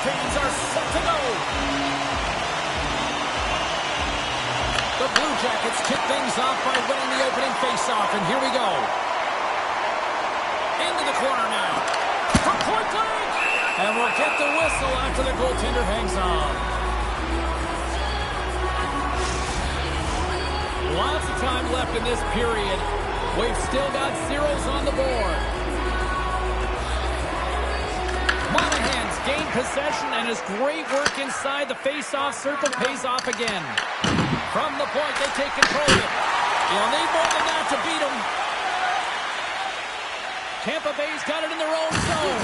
fans are set to go. The Blue Jackets kick things off by winning the opening faceoff, and here we go. Into the corner now. From point blank! And we'll get the whistle after the goaltender hangs on. Lots of time left in this period. We've still got zeros on the board. Monahan's gained possession, and his great work inside the face-off circle pays off again. From the point, they take control of it. You'll need more than that to beat them. Tampa Bay's got it in their own zone.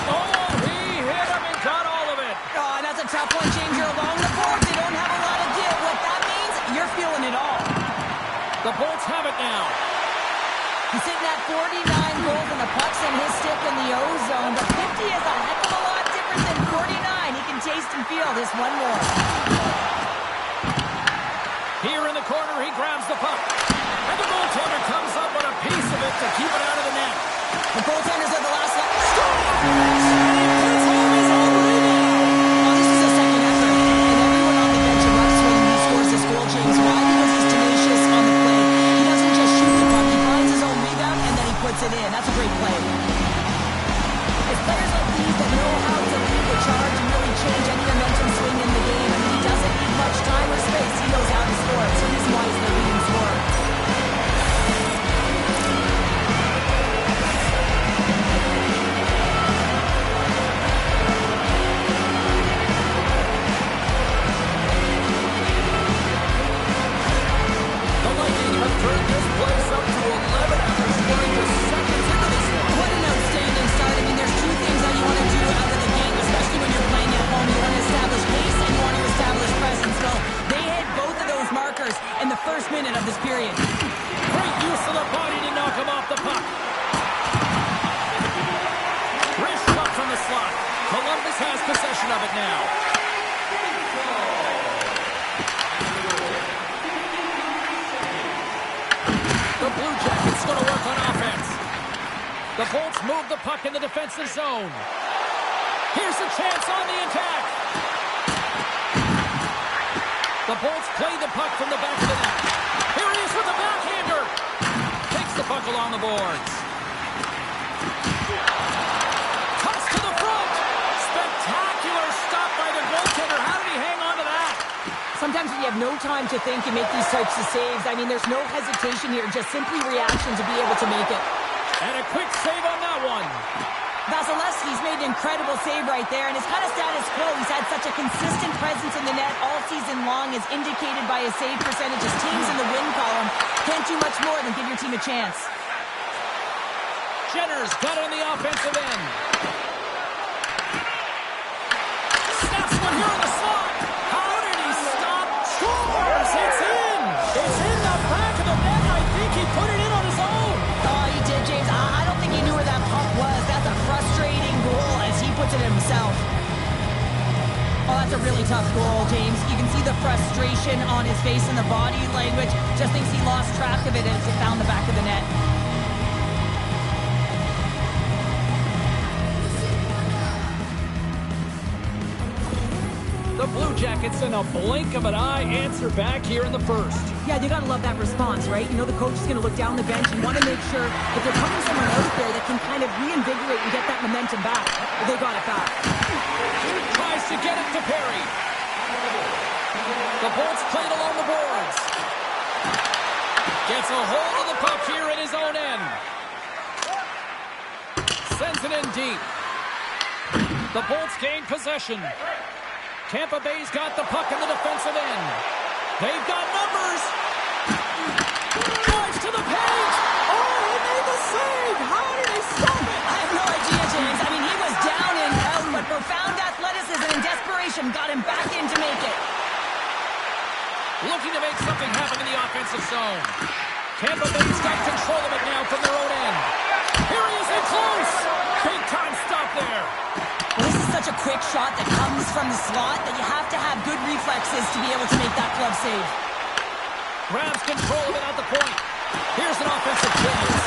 Oh, he hit him and got all of it. Oh, and that's a tough one changer along the boards. They don't have a lot of give. What that means, you're feeling it all. The Bolts have it now. He's hitting at 49 goals, and the puck's in his stick in the O-zone. But 50 is a heck of a lot different than 49. He can taste and feel this one more. Here in the corner, he grabs the puck. And the goaltender comes up with a piece of it to keep it out of the net. The goaltenders are the last line. Score! And he puts home his own rebound. Well, this is a second effort, and everyone on the bench erupts when he scores this goal, James. Why? Because he's tenacious on the play. He doesn't just shoot the puck. He finds his own rebound, and then he puts it in. That's a great play. It's players like these that know how to lead the charge and really change any momentum swing in the game. I mean, he doesn't need much time or space. He knows how to score. So he's why he's the leading scorer. Turned this place up to 11 after scoring just seconds into this one. What an outstanding start. I mean, there's two things that you want to do out of the game, especially when you're playing at home. You want to establish pace and you want to establish presence. Well, they hit both of those markers in the first minute of this period. Great use of the body to knock him off the puck. Wrist shot from the slot. Columbus has possession of it now. The Blue Jackets going to work on offense. The Bolts move the puck in the defensive zone. Here's a chance on the attack. The Bolts play the puck from the back of the net. Here he is with the backhander. Takes the puck along the boards. Toss to the front. Spectacular stop by the goaltender. How did he hang on to that? Sometimes when you have no time to think, you make these types of saves. I mean, there's no hesitation here, just simply reaction to be able to make it. And a quick save on that one. Vasilevsky's made an incredible save right there, and it's kind of status quo. He's had such a consistent presence in the net all season long, as indicated by his save percentages. Teams in the win column can't do much more than give your team a chance. Jenner's got it on the offensive end. Snaps one here on the slot. How did he stop? Scores! It's in! It's in the back of the net. I think he put it in on his own. Oh, he did, James. I don't think he knew where that puck was. That's a frustrating goal as he puts it himself. Oh, that's a really tough goal, James. You can see the frustration on his face and the body language. Just thinks he lost track of it as it found the back of the net. The Blue Jackets, in a blink of an eye, answer back here in the first. Yeah, you gotta love that response, right? You know the coach is gonna look down the bench and want to make sure that they're putting someone out there that can kind of reinvigorate and get that momentum back. Well, they got it back. Tries to get it to Perry. The Bolts played along the boards. Gets a hold of the puck here in his own end. Sends it in deep. The Bolts gain possession. Tampa Bay's got the puck in the defensive end. They've got numbers. Drives to the page. Oh, he made the save. How did he stop it? I have no idea, James. I mean, he was down and out, but profound athleticism and desperation got him back in to make it. Looking to make something happen in the offensive zone. Tampa Bay's got control of it now from their own end. Here he is in close. Big time stop there. Well, this is such a quick shot that comes from the slot that you have to have good reflexes to be able to make that glove save. Grabs control of it at the point. Here's an offensive chance.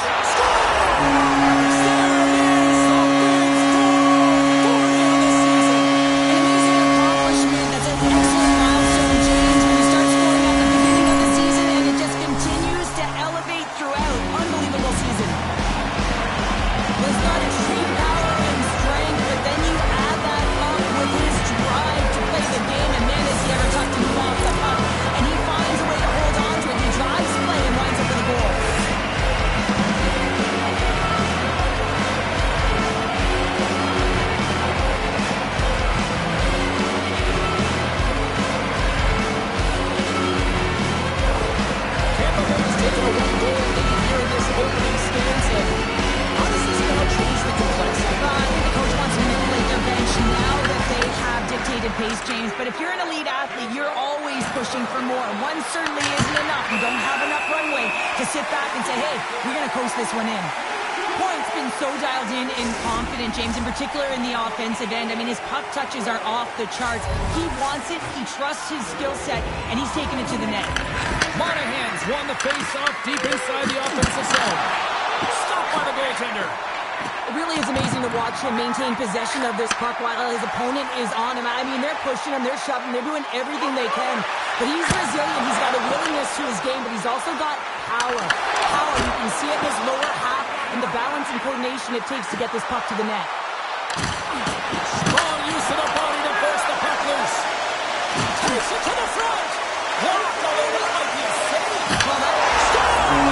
dictated pace, James, but if you're an elite athlete, you're always pushing for more. One certainly isn't enough. You don't have enough runway to sit back and say, hey, we're going to coast this one in. Point's been so dialed in and confident, James, in particular in the offensive end. I mean, his puck touches are off the charts. He wants it, he trusts his skill set, and he's taking it to the net. Monahan's won the face-off deep inside the offensive zone. Stopped by the goaltender. It really is amazing to watch him maintain possession of this puck while his opponent is on him. I mean, they're pushing him, they're shoving, they're doing everything they can. But he's resilient, he's got a willingness to his game, but he's also got power. Power, you can see it in his lower half and the balance and coordination it takes to get this puck to the net. Strong use of the body to force the puck loose. Takes it to the front. Blocked all over, that might be a save. Well, that Scores!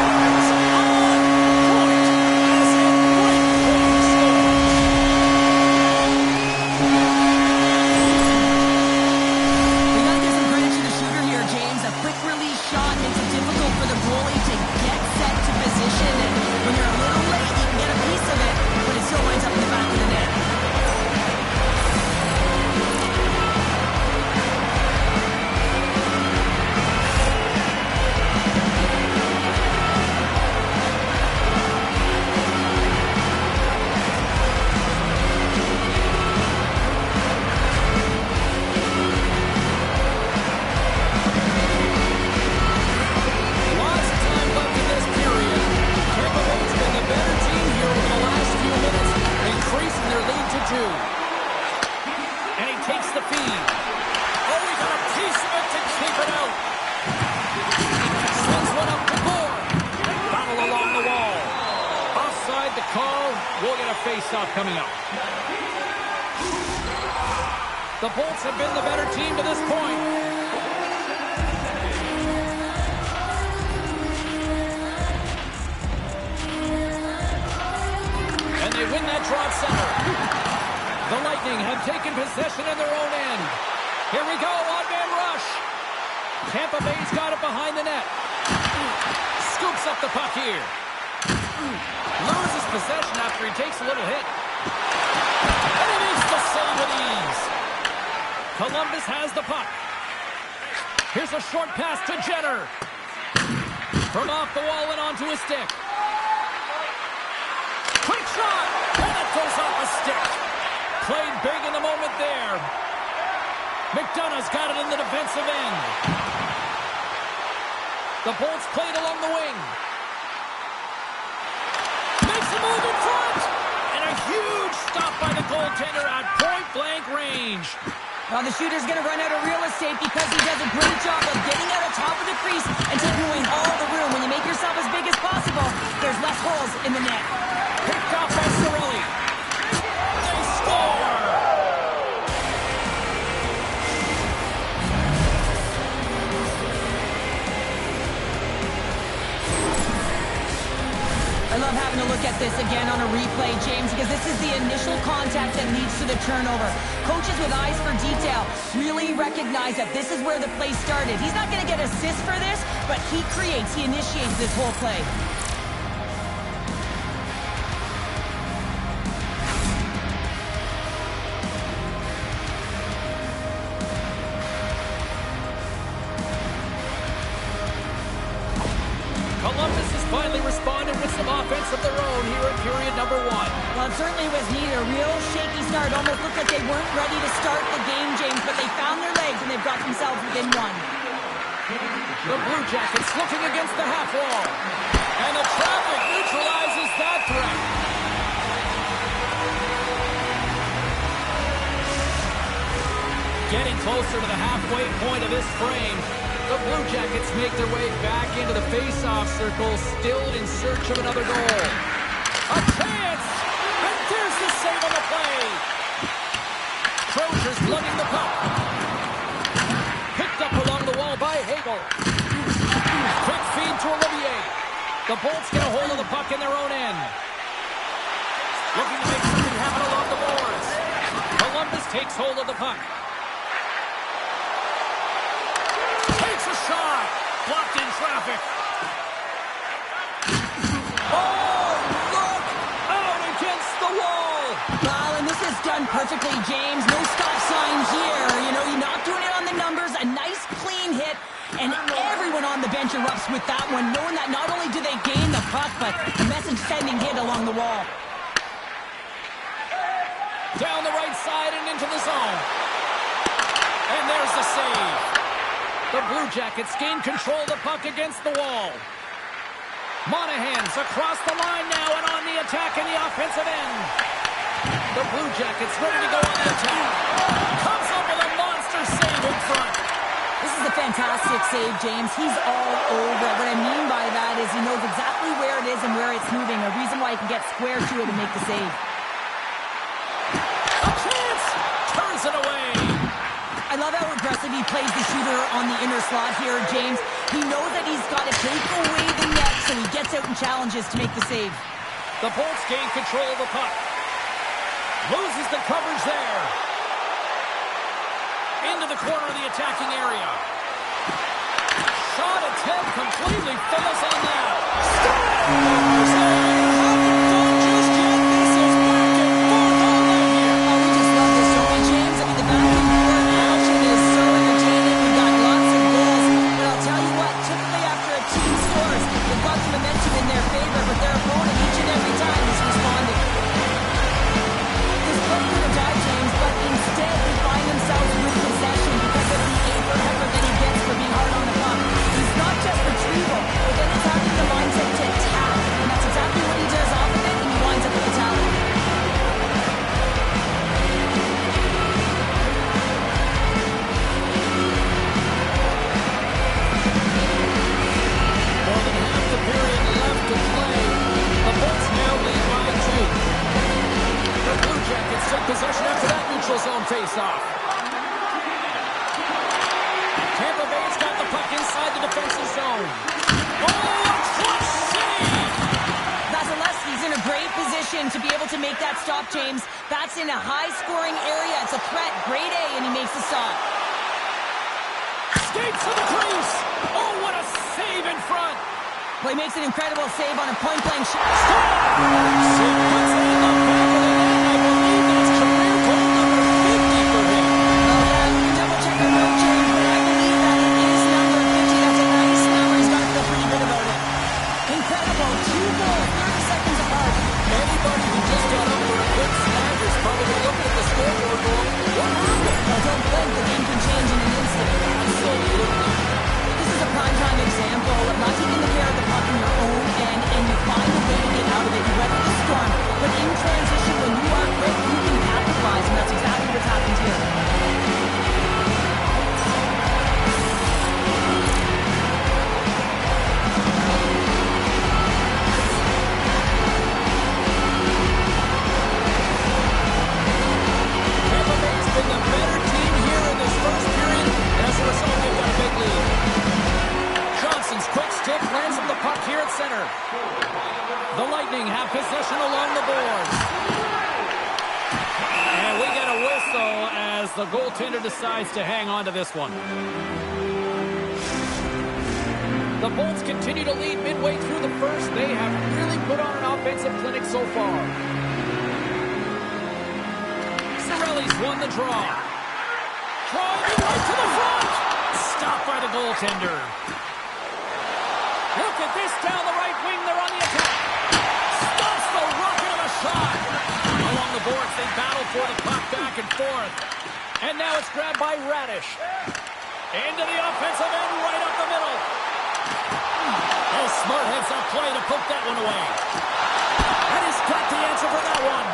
Face-off coming up. The Bolts have been the better team to this point. And they win that draw at center. The Lightning have taken possession in their own end. Here we go, odd-man rush. Tampa Bay's got it behind the net. Scoops up the puck here. Loses possession after he takes a little hit. And he makes the save with ease. Columbus has the puck. Here's a short pass to Jenner. From off the wall and onto his stick. Quick shot! And it goes off a stick. Played big in the moment there. McDonough's got it in the defensive end. The Bolts played along the wing. Move in front, and a huge stop by the goaltender at point-blank range. Now the shooter's going to run out of real estate because he does a great job of getting out of top of the crease and taking away all the room. When you make yourself as big as possible, there's less holes in the net. Picked off by Cirelli. They score! I love having a look at this again on a replay, James, because this is the initial contact that leads to the turnover. Coaches with eyes for detail really recognize that this is where the play started. He's not going to get assists for this, but he initiates this whole play. Columbus has finally responded with some offense of their own here in period number 1. Well, it certainly was neat. A real shaky start. Almost looked like they weren't ready to start the game, James, but they found their legs and they've got themselves within one. The Blue Jackets looking against the half wall. And the traffic neutralizes that threat. Getting closer to the halfway point of this frame. The Blue Jackets make their way back into the face-off circle, still in search of another goal. A chance! And there's the save on the play! Trozier's lugging the puck. Picked up along the wall by Hagel. Quick feed to Olivier. The Bolts get a hold of the puck in their own end. Looking to make something happen along the boards. Columbus takes hold of the puck. Shot! Blocked in traffic. Oh, look! Out against the wall! Well, and this is done perfectly, James. No stop sign here. cautious with that one, knowing that not only do they gain the puck, but the message sending hit along the wall. Down the right side and into the zone. And there's the save. The Blue Jackets gain control of the puck against the wall. Monahan's across the line now and on the attack in the offensive end. The Blue Jackets ready to go on the attack. Comes up with a monster save in front. This is a fantastic save, James. He's all over it. What I mean by that is he knows exactly where it is and where it's moving. A reason why he can get square to it and make the save. A chance! Turns it away. I love how aggressive he plays the shooter on the inner slot here, James. He knows that he's got to take away the net, so he gets out and challenges to make the save. The Bolts gain control of the puck. Loses the coverage there. Into the corner of the attacking area. Shot attempt completely fails on that. Possession after that neutral zone face-off. Tampa Bay's got the puck inside the defensive zone. Oh, a clutch save! Vasilevsky's in a great position to be able to make that stop, James. That's in a high-scoring area. It's a threat, grade A, and he makes the stop. Skates to the crease! Oh, what a save in front! Well, he makes an incredible save on a point-blank shot. He puts it in the back of the net. I believe that's career goal number 50 for him. Oh, yeah, we can double-check our note, James, but I believe that it is number 50. That's a nice number. He's got to feel pretty good about it. Incredible. 2 goals, 30 seconds apart. Anybody who just got up for a quick snag is probably looking at the scoreboard going, what happened? Well, don't blink. The game can change in an instant. Absolutely. This is a prime-time example of not taking the care of the puck in your own end, and you find a way to get out of it. You weather the storm, but in transition, when you are quick, you can capitalize, and that's exactly what's happened here. Tampa Bay's been the better team here in this first period, and as a result, they've got a big lead. Johnson's quick stick lands with the puck here at center. The Lightning have possession along the boards. And we get a whistle as the goaltender decides to hang on to this one. The Bolts continue to lead midway through the first. They have really put on an offensive clinic so far. Cirelli's won the draw. Drawing right to the front. Stopped by the goaltender. Look at this down the right wing. They're on the attack. Stops the rocket of a shot. Along the boards, they battle for the puck back and forth. And now it's grabbed by Radish. Into the offensive end, right up the middle. Oh, smart heads-up play to poke that one away. And he's got the answer for that one.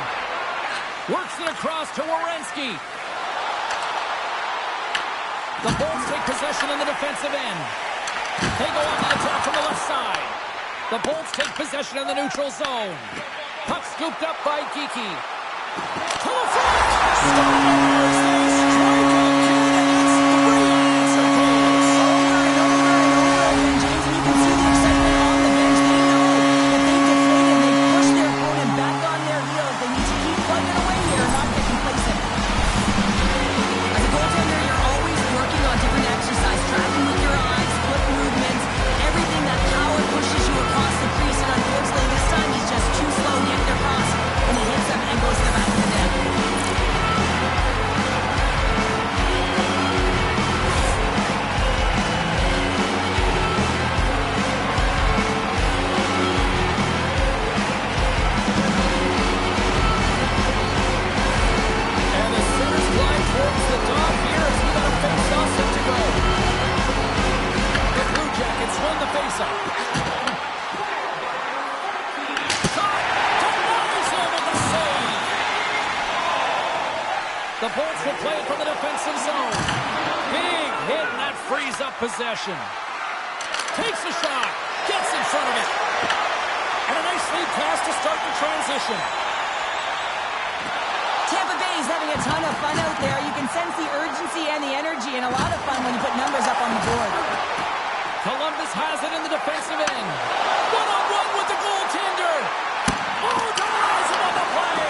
Works it across to Werenski. The Bolts take possession in the defensive end. They go on the attack from the left side. The Bolts take possession in the neutral zone. Puck scooped up by Geeky. To the front! Scores! They strike again, and it's 3 unanswered goals. Over and over and over again, James, and you can see the excitement on the bench. They know if they deflate and they push their opponent back on their heels, they need to keep plugging away here and not get complacent. As a goaltender, you're always working on different exercise, tracking with your eyes, foot movements, everything that power pushes you across the crease, and unfortunately this time he's just too slow getting across, and he hits them and goes to the back of the net. possession. Takes a shot. Gets in front of it. And a nice lead pass to start the transition. Tampa Bay is having a ton of fun out there. You can sense the urgency and the energy, and a lot of fun when you put numbers up on the board. Columbus has it in the defensive end. One-on-one with the goaltender. Oh, denies him on the play.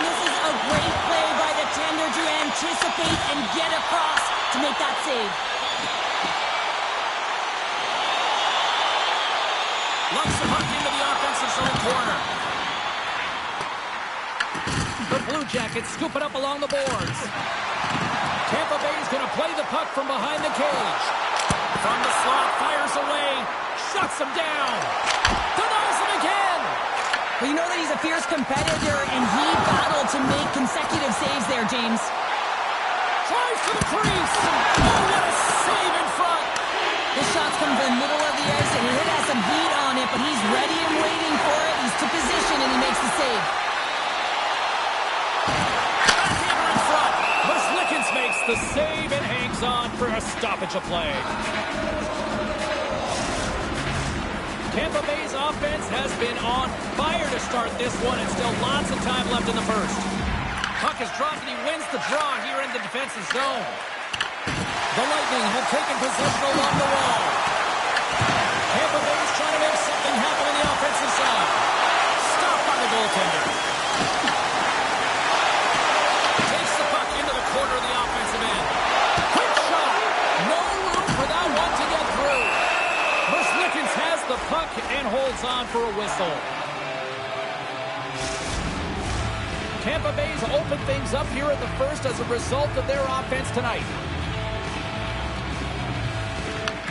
This is a great play by the tender to anticipate and get across to make that save. Lumps the puck into the offensive zone corner. The Blue Jackets scoop it up along the boards. Tampa Bay is going to play the puck from behind the cage. From the slot, fires away, shuts him down. Denies him again. Well, you know that he's a fierce competitor, and he battled to make consecutive saves there, James. Tries to the crease. Oh, what a save in front. This shot's come from the middle of the ice, and it has some heat on it, but he's ready and waiting for it. He's to position, and he makes the save. Backhander in front. Merzlikins makes the save and hangs on for a stoppage of play. Tampa Bay's offense has been on fire to start this one, and still lots of time left in the first. Puck is dropped, and he wins the draw here in the defensive zone. The Lightning have taken possession along the wall. Tampa Bay is trying to make something happen on the offensive side. Stopped by the goaltender. Takes the puck into the corner of the offensive end. Quick shot. No room for that one to get through. Merzlikins has the puck and holds on for a whistle. Tampa Bay's opened things up here in the first as a result of their offense tonight.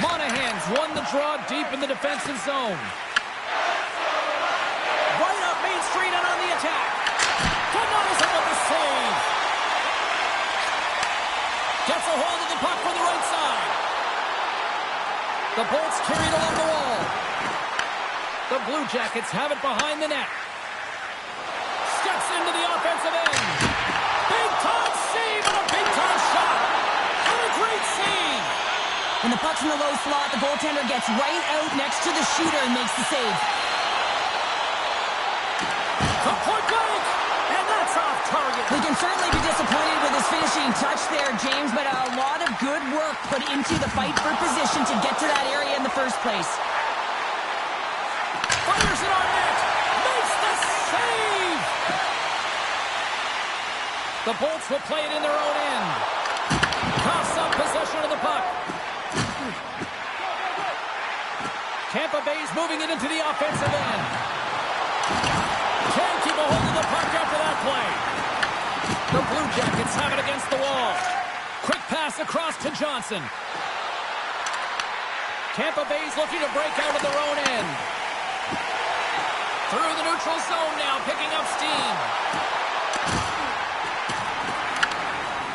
Monahan's won the draw deep in the defensive zone. Right up Main Street and on the attack. Denies him with the save. Gets a hold of the puck from the right side. The Bolts carried along the wall. The Blue Jackets have it behind the net. Steps into the offensive end. Big-time save and a big-time shot. And a great save. When the puck's in the low slot, the goaltender gets right out next to the shooter and makes the save. From point blank, and that's off target. We can certainly be disappointed with his finishing touch there, James, but a lot of good work put into the fight for position to get to that area in the first place. Fires it on net. Makes the save. The Bolts will play it in their own end. Coughs up possession of the puck. Tampa Bay's moving it into the offensive end. Can't keep a hold of the puck after that play. The Blue Jackets have it against the wall. Quick pass across to Johnson. Tampa Bay's looking to break out of their own end. Through the neutral zone now, picking up steam.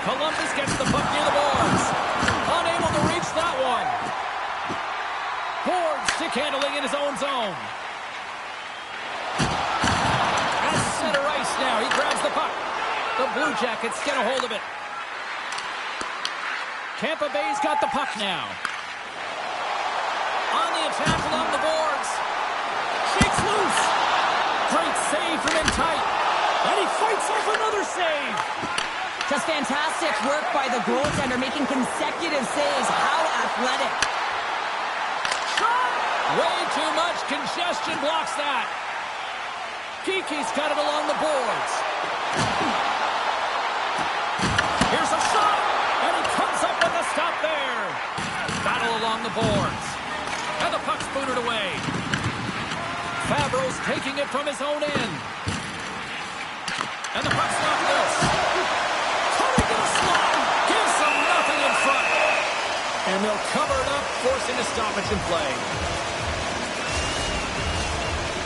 Columbus gets the puck near the boards. Unable to reach that one. Ford stick handling in his own zone. At center ice now. He grabs the puck. The Blue Jackets get a hold of it. Tampa Bay's got the puck now. On the attack along the boards. Shakes loose. Great save from in tight. And he fights off another save. Just fantastic work by the goaltender, making consecutive saves. How athletic. Shot! Way too much congestion blocks that. Kiki's got it along the boards. Here's a shot, and he comes up with a stop there. Battle along the boards. And the puck's booted away. Fabro's taking it from his own end. And the puck's knocked loose. Cutting to the slot. Gives them nothing in front. And they'll cover it up, forcing a stoppage in play.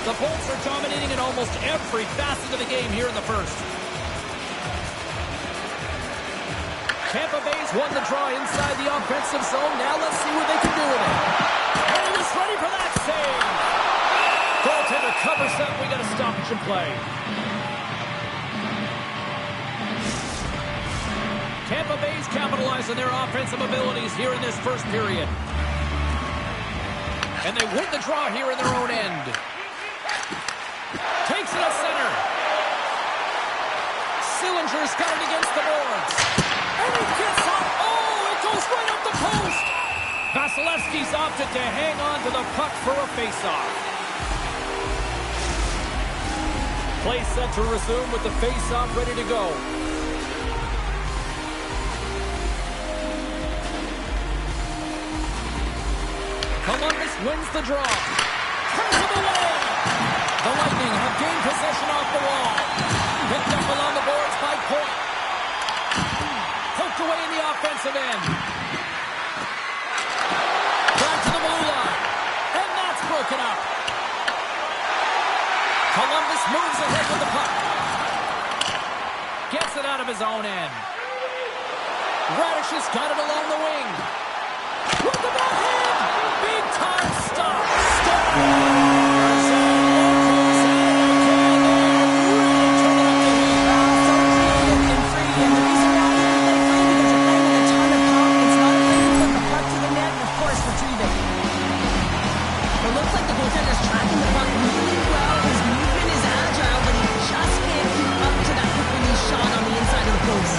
The Bolts are dominating in almost every facet of the game here in the first. Tampa Bay's won the draw inside the offensive zone. Now let's see what they can do with it. And he was ready for that save. Goaltender covers up. We got a stoppage in play. Tampa Bay's capitalizing their offensive abilities here in this first period. And they win the draw here in their own end. Takes it at center. Sillinger's got it against the boards. And he gets up. Oh, it goes right up the post. Vasilevsky's opted to hang on to the puck for a faceoff. Play set to resume with the faceoff ready to go. Columbus wins the draw. Turns to the wall. The Lightning have gained possession off the wall. Picked up along the boards by Point. Poked away in the offensive end. Back to the blue line. And that's broken up. Columbus moves ahead with the puck. Gets it out of his own end. Radish has got it along the wing. With the backhand. Big time stop. Stars. And free. And the reason why you play free because you're playing with a ton of confidence. Not afraid to put the puck to the net and, of course, retrieve it. It looks like the goaltender's tracking the puck really well. His movement is agile, but he just can't keep up to that quick release shot on the inside of the post.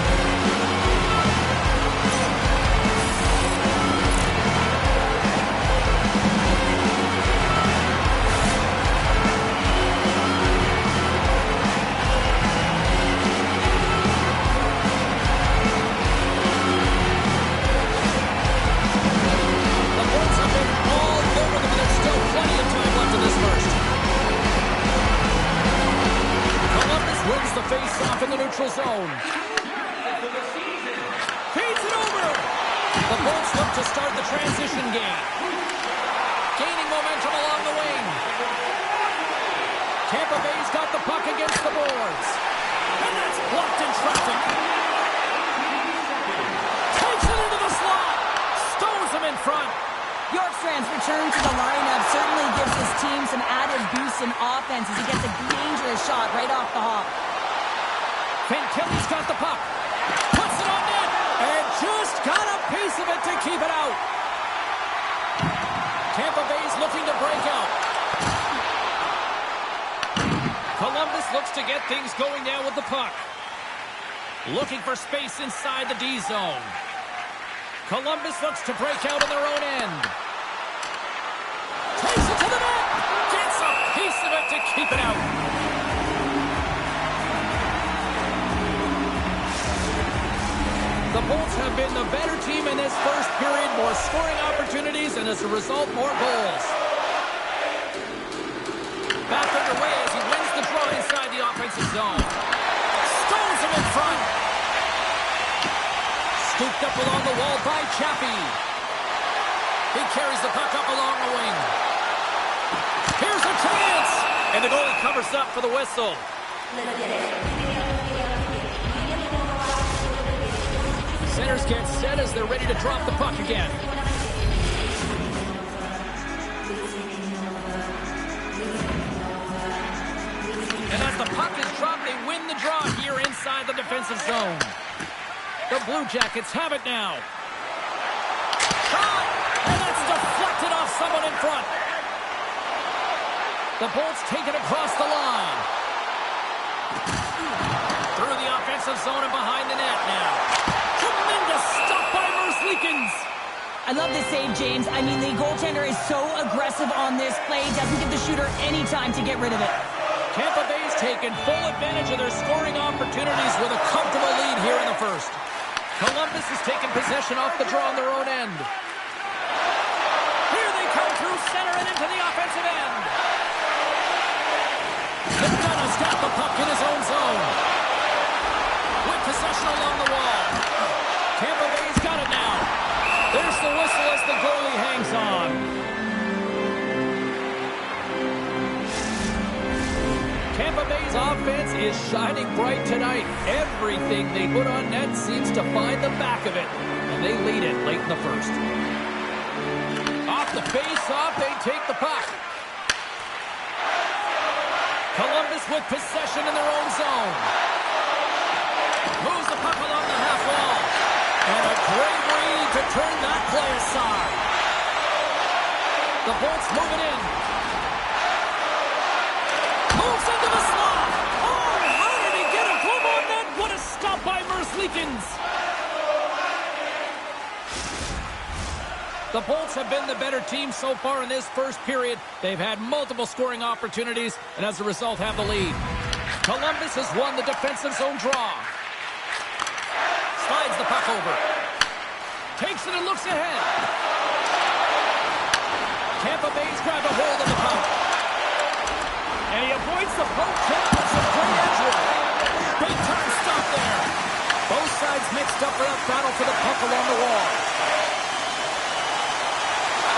Face-off in the neutral zone. Feeds it over. The Bolts look to start the transition game. Gaining momentum along the wing. Tampa Bay's got the puck against the boards. And that's blocked in traffic. Takes it into the slot. Stones him in front. Bjorkstrand's return to the lineup certainly gives his team some added boost in offense as he gets a dangerous shot right off the hop. Kelly's got the puck. Puts it on net. And just got a piece of it to keep it out. Tampa Bay's looking to break out. Columbus looks to get things going now with the puck. Looking for space inside the D zone. Columbus looks to break out in their own end. Takes it to the net. Gets a piece of it to keep it out. The Bolts have been the better team in this first period. More scoring opportunities, and as a result, more goals. Back underway as he wins the draw inside the offensive zone. Stones him in front. Scooped up along the wall by Chappie. He carries the puck up along the wing. Here's a chance! And the goalie covers up for the whistle. Centers get set as they're ready to drop the puck again. And as the puck is dropped, they win the draw here inside the defensive zone. The Blue Jackets have it now. Shot! And that's deflected off someone in front. The Bolts take it across the line. Through the offensive zone and behind the net now. Tremendous stop by Merzlikins. I love this save, James. I mean, the goaltender is so aggressive on this play. Doesn't give the shooter any time to get rid of it. Tampa Bay's taken full advantage of their scoring opportunities with a comfortable lead here in the first. Columbus has taken possession off the draw on their own end. Here they come through center and into the offensive end. McDonough's got the puck in his own zone. With possession along the wall. Tampa Bay's got it now. There's the whistle as the goalie hangs on. Tampa Bay's offense is shining bright tonight. Everything they put on net seems to find the back of it. And they lead it late in the first. Off the face-off, they take the puck. Columbus with possession in their own zone. Moves the puck along the half wall. to turn that play aside. The Bolts moving in. Moves into the slot. Oh, how did he get a glove on that? What a stop by Merzlikins. The Bolts have been the better team so far in this first period. They've had multiple scoring opportunities, and as a result have the lead. Columbus has won the defensive zone draw. Slides the puck over. Takes it and looks ahead. Tampa Bay's grabbed a hold of the puck. And he avoids the poke check with some great edge work. Big time stop there. Both sides mixed up for a battle for the puck along the wall.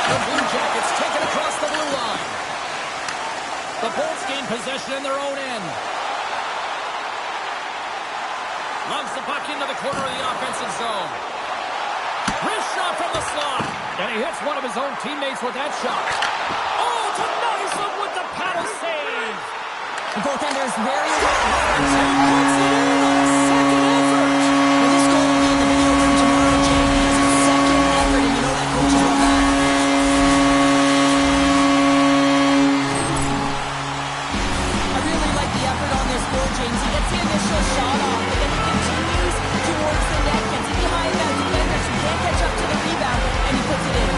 The Blue Jackets take it across the blue line. The Bolts gain possession in their own end. Loves the puck into the corner of the offensive zone. Wrist shot from the slot. And he hits one of his own teammates with that shot. Oh, to nice him with the paddle save. The goaltender is very well. He puts it in on a second effort. Well, this goal will be in the video room tomorrow, Jay, because it's second effort, and you know that coach is on that. I really like the effort on this goal, James. He gets the initial shot off, but then he continues towards the net, gets it behind that defender, so he can't catch up to the rebound, and he puts it in.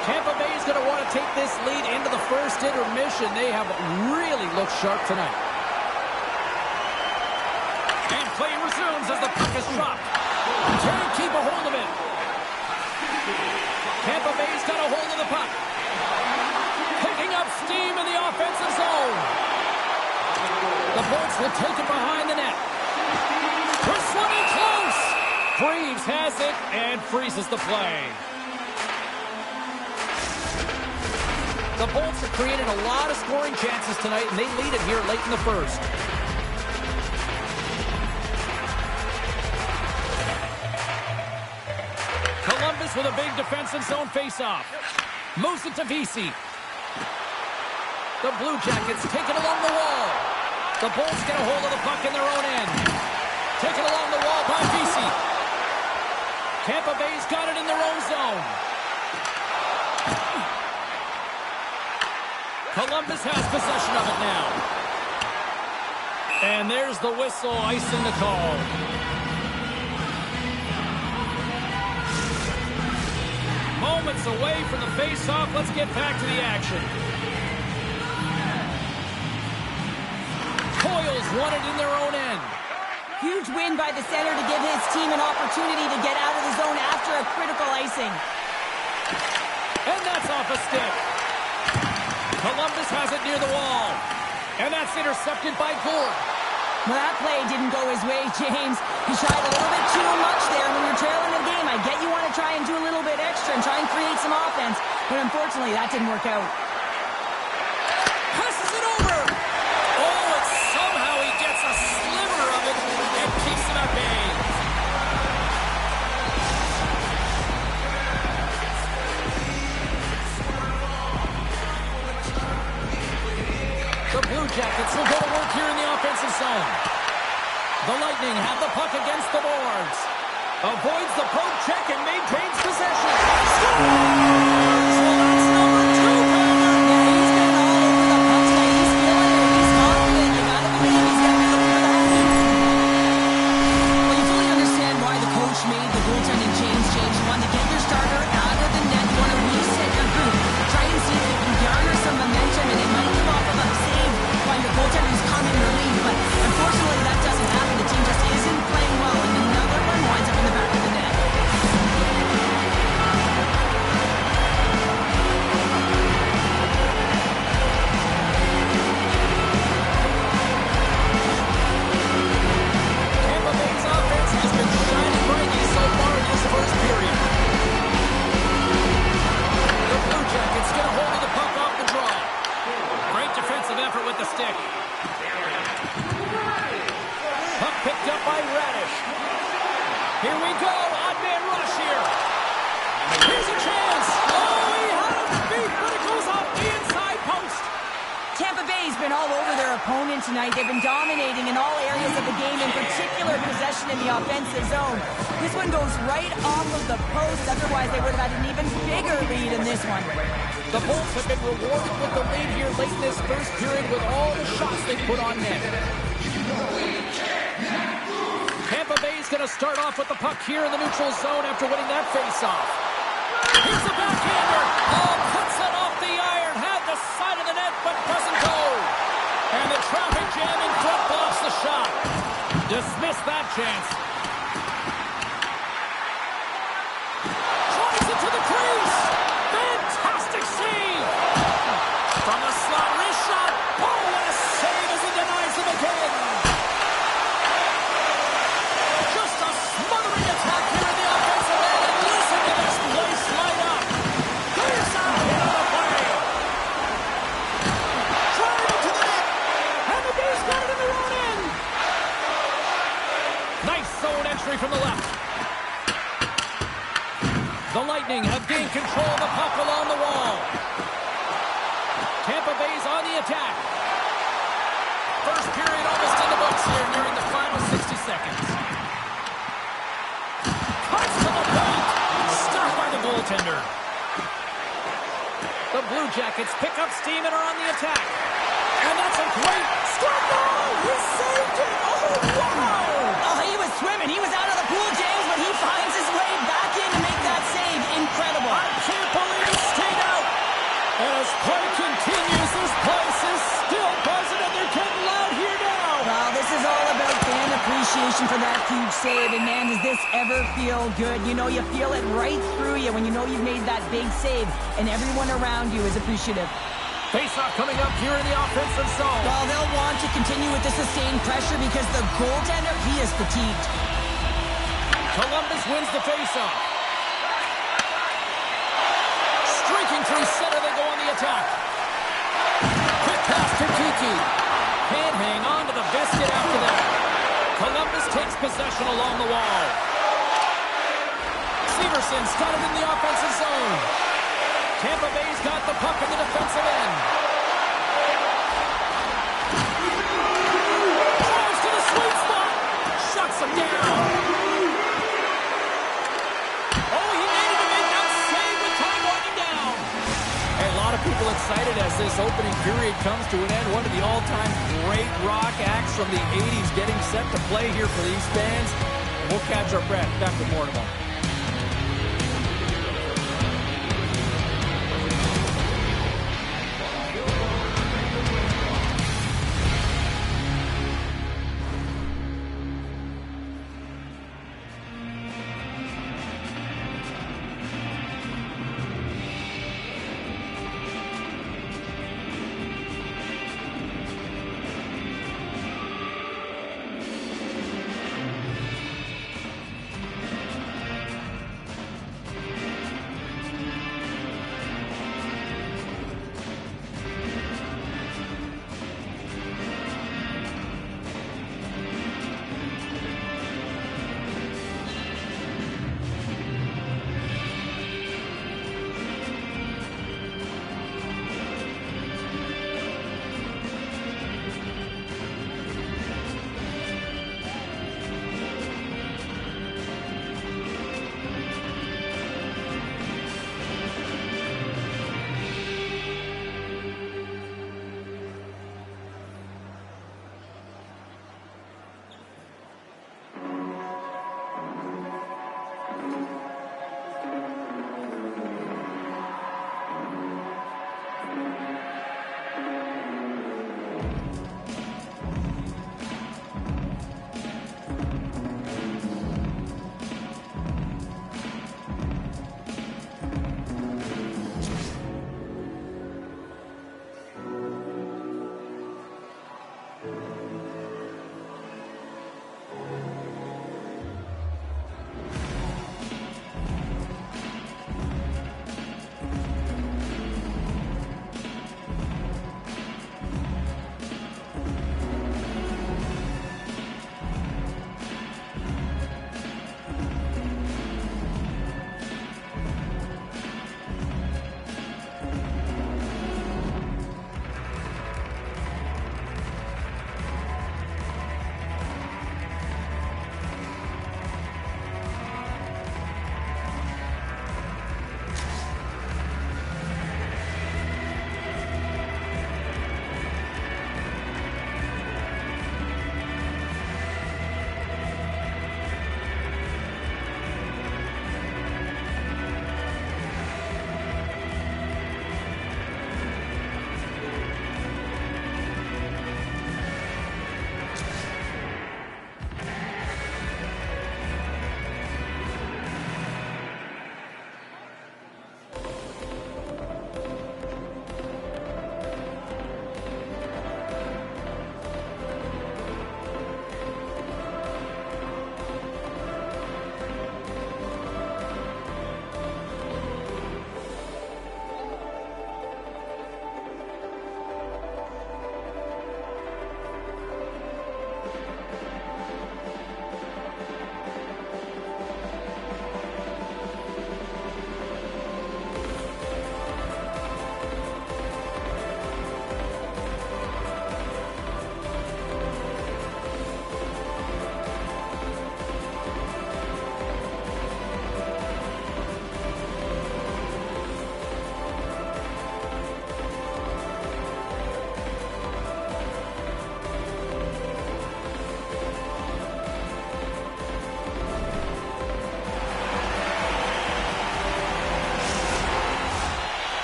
Tampa Bay is going to want to take this lead into the first intermission. They have really looked sharp tonight. And play resumes as the puck is dropped. Can't keep a hold of it. Tampa Bay's got a hold of the puck. Picking up steam in the offensive zone. The Bolts will take it behind the net. We're swimming close. Freeves has it and freezes the play. The Bolts have created a lot of scoring chances tonight, and they lead it here late in the first. Columbus with a big defensive zone faceoff. Moves it to VC. The Blue Jackets take it along the wall. The Bolts get a hold of the puck in their own end. Taken along the wall by VC. Tampa Bay's got it in their own zone. Columbus has possession of it now. And there's the whistle, icing the call. Moments away from the face-off. Let's get back to the action. Coils won it in their own end. Huge win by the center to give his team an opportunity to get out of the zone after a critical icing. And that's off a stick. Columbus has it near the wall. And that's intercepted by Gourde. Well, that play didn't go his way, James. He tried a little bit too much there. When you're trailing a game, I get you want to try and do a little bit extra and try and create some offense. But unfortunately, that didn't work out. Passes it over. Oh, and somehow he gets a sliver of it and keeps it at bay. The Blue Jackets will go to work here in the offensive zone. The Lightning have the puck against the boards. Avoids the poke check and maintains possession. Scores! Well, that's number 2, Palmer. Yeah, he's been all over the puck tonight. He's feeling it. He's confident. You gotta believe he's gonna be looking for the happy. Well, you fully understand why the coach made the goaltending change. You want to get your starter out of the net. You want to reset your group. Try and see if you can garner some momentum, and it might live off of a save while your goaltenders come in relief. But unfortunately, that doesn't happen. The team just isn't playing well, and another one winds up in the back of the net. Here we go. Odd man rush here. Here's a chance. Oh, he had him beat, but it goes off the inside post. Tampa Bay's been all over their opponent tonight. They've been dominating in all areas of the game, in particular possession in the offensive zone. This one goes right off of the post. Otherwise, they would have had an even bigger lead in this one. The Bolts have been rewarded with the lead here late in this first period with all the shots they put on net. Tampa Bay's going to start off with the puck here in the neutral zone after winning that faceoff. Here's a backhander. Oh, puts it off the iron. Had the side of the net, but doesn't go. And the traffic jam in front blocks the shot. Dismiss that chance. Drives it to the crease. Fantastic save. From the slot, wrist shot. Oh, what a save as he denies him again. Just a smothering attack here in the offensive end. And listen to this place light up. Here's a hit on the play. Driving to the net. And the B's got it in their own end. Nice zone entry from the left. The Lightning have gained control of the puck along the wall. Tampa Bay's on the attack. First period almost in the books here nearing the final 60 seconds. Cuts to the point. Stopped by the goaltender. The Blue Jackets pick up steam and are on the attack. And that's a great stop goal. He saved it. Oh, wow. Oh, he was swimming. He was out of the pool, James, but he finds his way back in to make that save. Incredible. I can't believe he stayed out. And as play continues, this place is still buzzing and they're getting loud here now. Well, this is all about fan appreciation for that huge save. And man, does this ever feel good. You know, you feel it right through you when you know you've made that big save and everyone around you is appreciative. Face-off coming up here in the offensive zone. Well, they'll want to continue with the sustained pressure because the goaltender, he is fatigued. Columbus wins the face-off. Streaking through center, they go on the attack. Quick pass to Kiki. Can't hang on to the biscuit after that. Columbus takes possession along the wall. Severson's got it in the offensive zone. Tampa Bay's got the puck in the defensive end. Drives to the sweet spot. Shuts him down. Oh, he needed to make that save with time winding down. Hey, a lot of people excited as this opening period comes to an end. One of the all-time great rock acts from the 80s getting set to play here for these fans. And we'll catch our breath. Back with more tomorrow.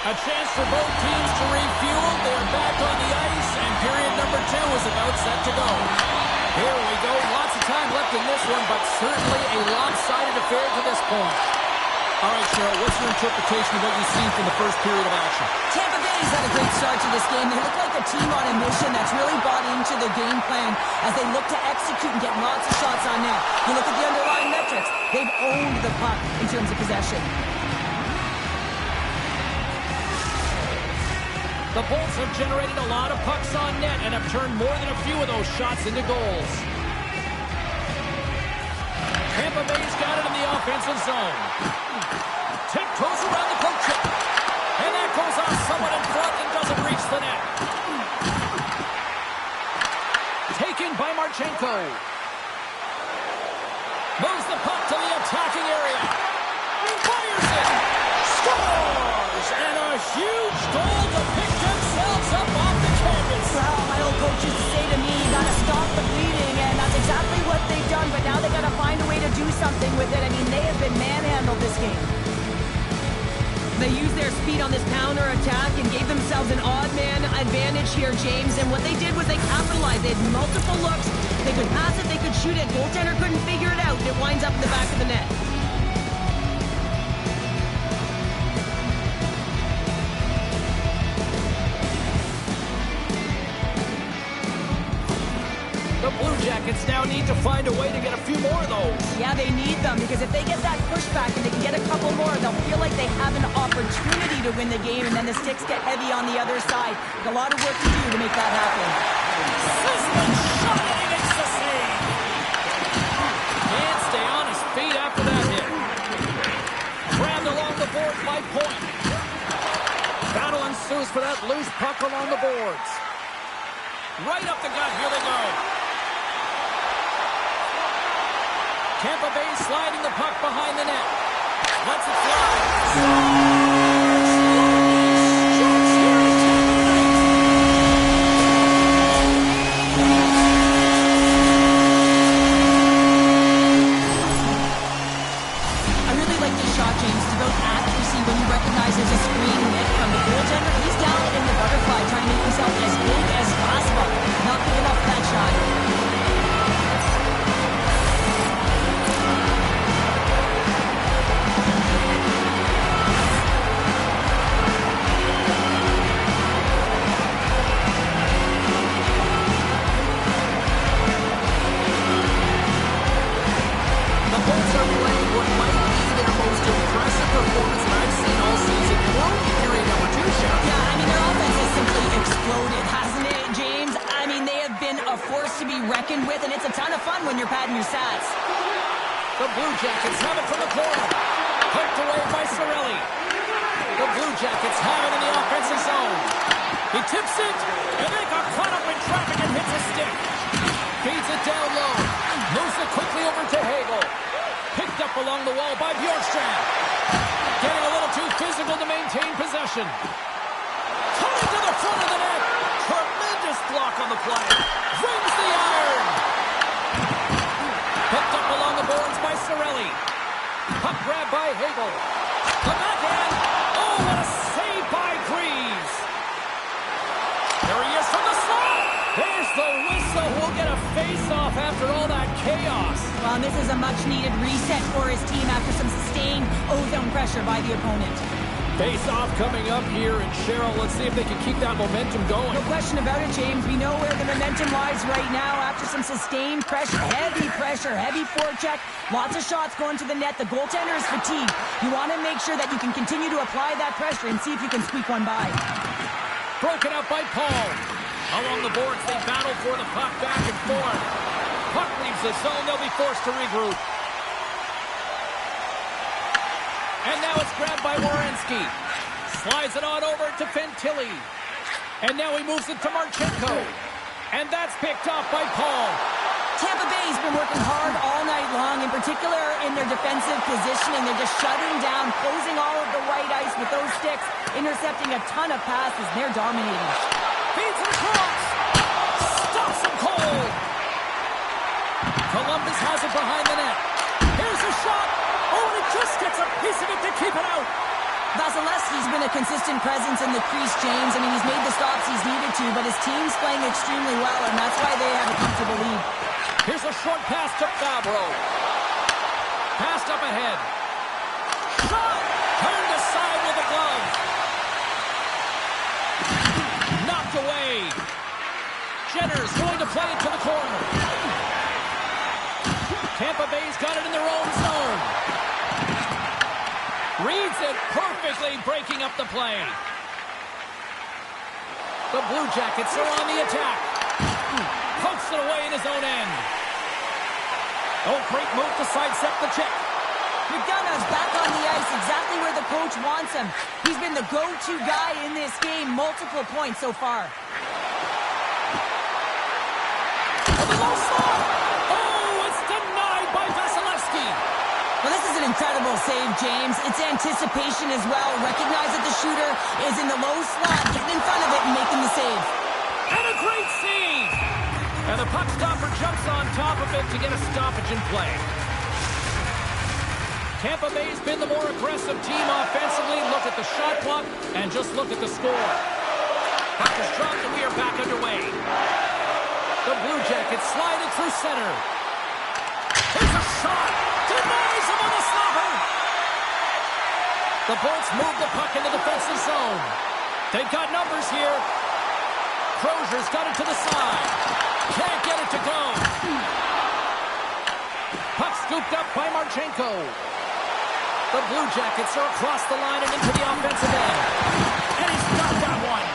A chance for both teams to refuel. They're back on the ice, and period number 2 is about set to go. Here we go. Lots of time left in this one, but certainly a lopsided affair to this point. All right, Cheryl, what's your interpretation of what you've seen from the first period of action? Tampa Bay's had a great start to this game. They look like a team on a mission that's really bought into the game plan as they look to execute and get lots of shots on net. You look at the underlying metrics. They've owned the puck in terms of possession. The Bolts have generated a lot of pucks on net and have turned more than a few of those shots into goals. Tampa Bay's got it in the offensive zone. Tiptoes around the poke check. And that goes off someone in front and doesn't reach the net. Taken by Marchenko. Moves the puck to the attacking area. Fires it. Scores! And a huge goal to pick themselves up off the canvas. Well, my old coach used to say to me, you gotta stop the bleeding, and that's exactly what they've done, but now they gotta find a way to do something with it. I mean, they have been manhandled this game. They used their speed on this counter-attack and gave themselves an odd-man advantage here, James. And what they did was they capitalized. They had multiple looks. They could pass it, they could shoot it. Goaltender couldn't figure it out. It winds up in the back of the net. The Blue Jackets now need to find a way to get a few more of those. Yeah, they need them, because if they get that pushback and they can get a couple more, they'll feel like they have an opportunity to win the game, and then the sticks get heavy on the other side. A lot of work to do to make that happen. Sizzling shot, and he makes the save. Can't stay on his feet after that hit. Grabbed along the boards by Point. Battle ensues for that loose puck along the boards. Right up the gut, here they go. Tampa Bay sliding the puck behind the net. Lets it fly. I really like this shot, James. It's about accuracy when you recognize there's a screen hit from the goaltender. He's down in the butterfly trying to make himself as big as possible. Not big enough for that shot. The Bolts are playing what might be their most impressive performance I've seen all season. We're only period number 2, Sheriff. Yeah, I mean, their offense has simply exploded, hasn't it, James? I mean, they have been a force to be reckoned with, and it's a ton of fun when you're padding your stats. The Blue Jackets have it from the corner. Poked away by Cirelli. The Blue Jackets have it in the offensive zone. He tips it, and they got caught up in traffic and hits a stick. Feeds it down low. Moves it quickly over to Hagel. Picked up along the wall by Bjorkstrand. Getting a little too physical to maintain possession. Coming to the front of the net. Tremendous block on the play. Rings the iron. Picked up along the boards by Cirelli. Puck grab by Hagel. The backhand. Oh, what a save by Greaves. There he is from the slot. There's the whistle. We'll get a face-off after all that chaos. Well, and this is a much-needed reset for his team after some sustained ozone pressure by the opponent. Face-off coming up here, and Cheryl, let's see if they can keep that momentum going. No question about it, James. We know where the momentum lies right now after some sustained pressure, heavy forecheck, lots of shots going to the net. The goaltender is fatigued. You want to make sure that you can continue to apply that pressure and see if you can squeak one by. Broken up by Paul. Along the boards, they battle for the puck back and forth. Puck leaves the zone. They'll be forced to regroup. And now it's grabbed by Werenski. Slides it on over to Fantilli. And now he moves it to Marchenko. And that's picked off by Paul. Tampa Bay's been working hard all night long, in particular in their defensive positioning. They're just shutting down, closing all of the white ice with those sticks, intercepting a ton of passes. They're dominating. Feeds it across. Stops him cold. Columbus has it behind the net. Here's a shot. Oh, and he just gets a piece of it to keep it out. Vasilevsky's been a consistent presence in the crease, James. I mean, he's made the stops he's needed to, but his team's playing extremely well, and that's why they have a comfortable lead. Here's a short pass to Fabro. Passed up ahead. Shot! Turned aside with the glove. Knocked away. Jenner's going to play it to the corner. Tampa Bay's got it in their own zone. Reads it perfectly, breaking up the play. The Blue Jackets are on the attack. Pokes it away in his own end. Oh, great move to sidestep the check. McDonough's back on the ice exactly where the coach wants him. He's been the go-to guy in this game, multiple points so far. Oh, it's denied by Vasilevsky. Well, this is an incredible save, James. It's anticipation as well. Recognize that the shooter is in the low slot, getting in front of it and making the save. And a great save! And the puck stopper jumps on top of it to get a stoppage in play. Tampa Bay's been the more aggressive team offensively. Look at the shot clock and just look at the score. Puck is dropped and we are back underway. The Blue Jackets slide it through center. Here's a shot! Denies him on the stopper! The Bolts move the puck in the defensive zone. They've got numbers here. Crozier's got it to the side. Can't get it to go. Puck scooped up by Marchenko. The Blue Jackets are across the line and into the offensive end. And he's got that one.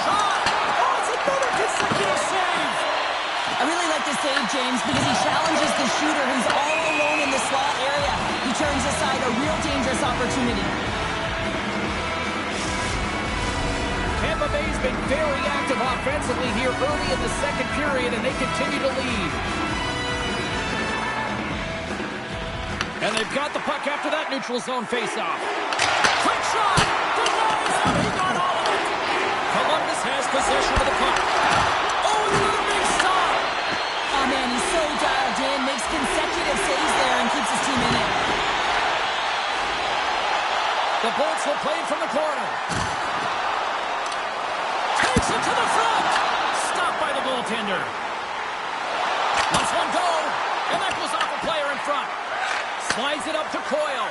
Shot! Oh, it's another consecutive save! I really like the save, James, because he challenges the shooter who's all alone in the slot area. He turns aside a real dangerous opportunity. Tampa Bay's been very active offensively here early in the second period, and they continue to lead. And they've got the puck after that neutral zone faceoff. Quick shot! Denies him! He got all of it! Columbus has possession of the puck. Oh, another big stop! Oh, man, he's so dialed in, makes consecutive saves there and keeps his team in it. The Bolts will play from the corner. Takes it to the front! Stopped by the goaltender. Lets one go, and that goes off a player in front. Slides it up to Coyle.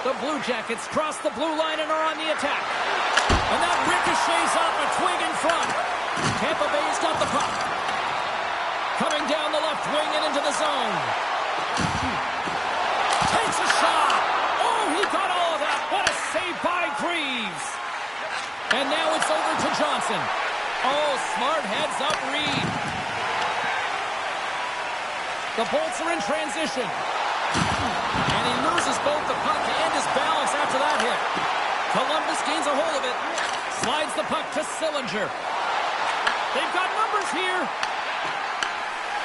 The Blue Jackets cross the blue line and are on the attack. And that ricochets off a twig in front. Tampa Bay's got the puck. Coming down the left wing and into the zone. Takes a shot. Oh, he got all of that. What a save by Greaves. And now it's over to Johnson. Oh, smart heads up Reed. The Bolts are in transition. And he loses both the puck and his balance after that hit. Columbus gains a hold of it. Slides the puck to Sillinger. They've got numbers here.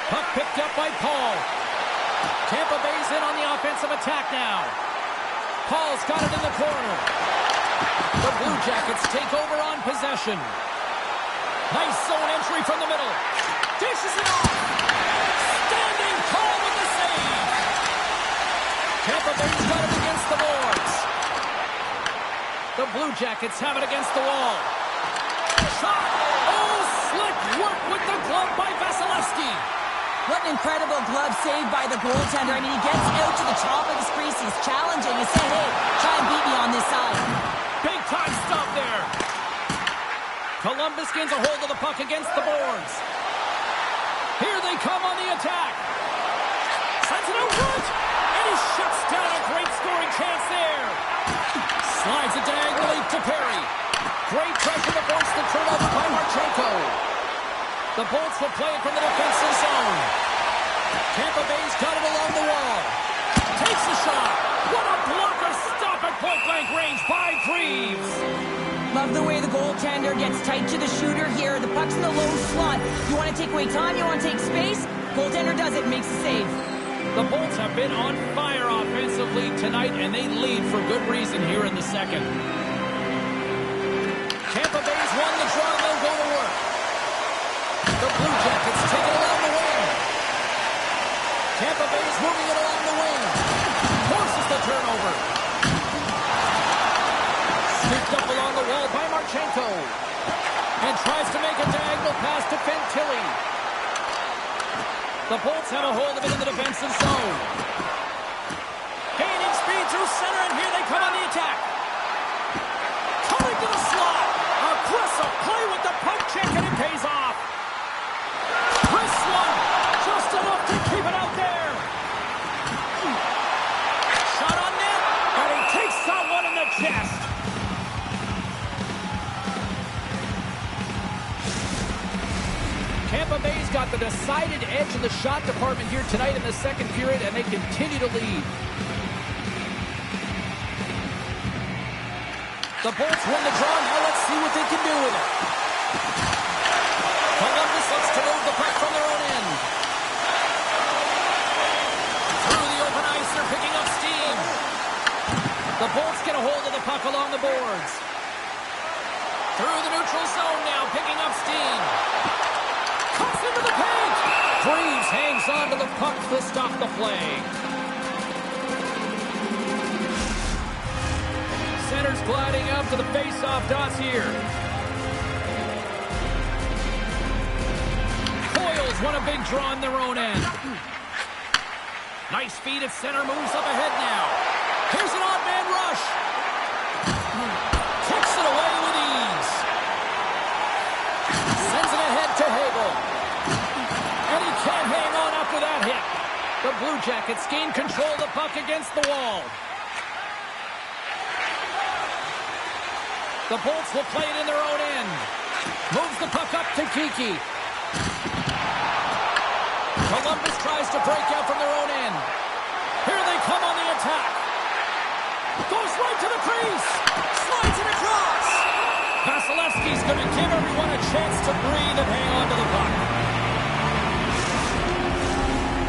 Puck picked up by Paul. Tampa Bay's in on the offensive attack now. Paul's got it in the corner. The Blue Jackets take over on possession. Nice zone entry from the middle. Dishes it off. Standing tall with the save. Tampa Bay's got it against the boards. The Blue Jackets have it against the wall. Shot! Oh, slick work with the glove by Vasilevsky. What an incredible glove save by the goaltender. I mean, he gets out to the top of his crease. He's challenging. He's saying, hey, try and beat me on this side. Big time stop there. Columbus gains a hold of the puck against the boards. Here they come on the attack. Sends it out front. And he shuts down a great scoring chance there. Slides it diagonally to Perry. Great pressure to force the turnover by Marchenko. The Bolts will play it from the defensive zone. Tampa Bay's got it along the wall. Takes the shot. What a blocker stop at point-blank range by Greaves. Love the way the goaltender gets tight to the shooter here. The puck's in the low slot. You want to take away time, you want to take space. Goaltender does it, makes the save. The Bolts have been on fire offensively tonight, and they lead for good reason here in the second. Tampa Bay's won the draw, they'll go to work. The Blue Jackets take it along the wing. Tampa Bay's moving it along the wing. Forces the turnover. Fantilli. The Bolts have a hold of it in the defensive zone. Gaining speed through center, and here they come on the attack. Coming to the slot. Aggressive play with the poke check, and it pays off. Chris one. Just enough to keep it out there. Shot on net, and he takes that one in the chest. Tampa Bay's got the decided edge in the shot department here tonight in the second period, and they continue to lead. The Bolts win the draw. Now let's see what they can do with it. Columbus looks to move the puck from their own end. Through the open ice, they're picking up steam. The Bolts get a hold of the puck along the boards. Through the neutral zone now, picking up steam. Cuts into the paint. Freeze hangs on to the puck to stop the play. Center's gliding up to the face-off dots here. Coils won a big draw in their own end. Nice speed at center, moves up ahead now. Here's an odd man rush. Kicks it away with ease. Sends it ahead to Hagel. And he can't hang on after that hit. The Blue Jackets gain control of the puck against the wall. The Bolts will play it in their own end. Moves the puck up to Kiki. Columbus tries to break out from their own end. Here they come on the attack. Goes right to the crease. Slides it across. Vasilevsky's going to give everyone a chance to breathe and hang on to the puck.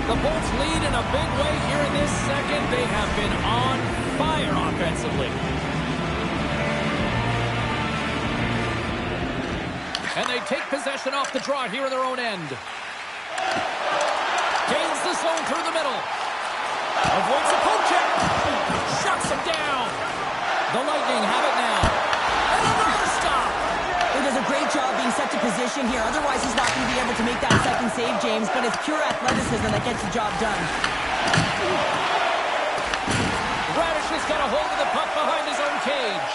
The Bolts lead in a big way here in this second. They have been on fire offensively. And they take possession off the draw here in their own end. Gains the zone through the middle. Avoids the poke check. Shuts him down. The Lightning have it now. And another stop. He does a great job being set to position here. Otherwise, he's not going to be able to make that second save, James. But it's pure athleticism that gets the job done. Radish has got a hold of the puck behind his own cage.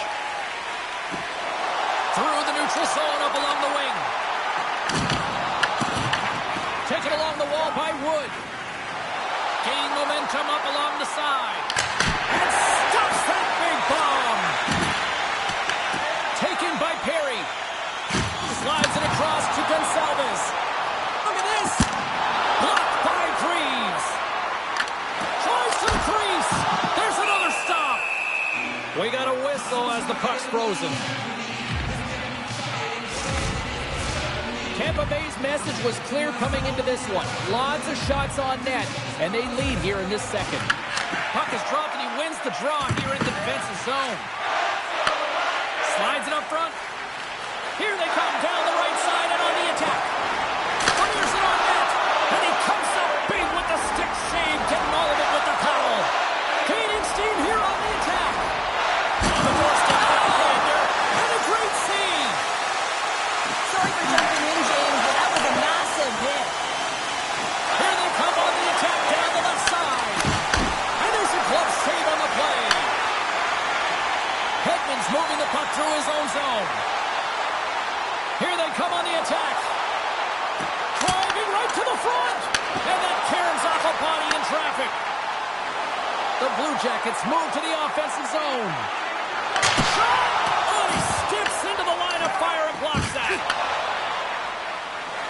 Through the neutral zone, up along the wing. Taken along the wall by Wood. Gain momentum up along the side. And stops that big bomb. Taken by Perry. Slides it across to Gonsalves. Look at this. Blocked by Greaves. Tries to the crease. There's another stop. We got a whistle as the puck's frozen. Tampa Bay's message was clear coming into this one. Lots of shots on net, and they lead here in this second. Puck is dropped, and he wins the draw here in the defensive zone. Slides it up front. Here they come down the right side and on the attack. Fires it on net, and he comes up big with the stick save, getting all of it with the foul. Gaining steam here on the attack. On the doorstep of the defender, and a great save. Sorry for jumping in, James, but that was a massive hit. Here they come on the attack down the left side. And there's a glove save on the play. Hedman's moving the puck through his own zone. Here they come on the attack. Driving right to the front. And that tears off a body in traffic. The Blue Jackets move to the offensive zone. Shot! Oh, he skips into the line of fire and blocks that.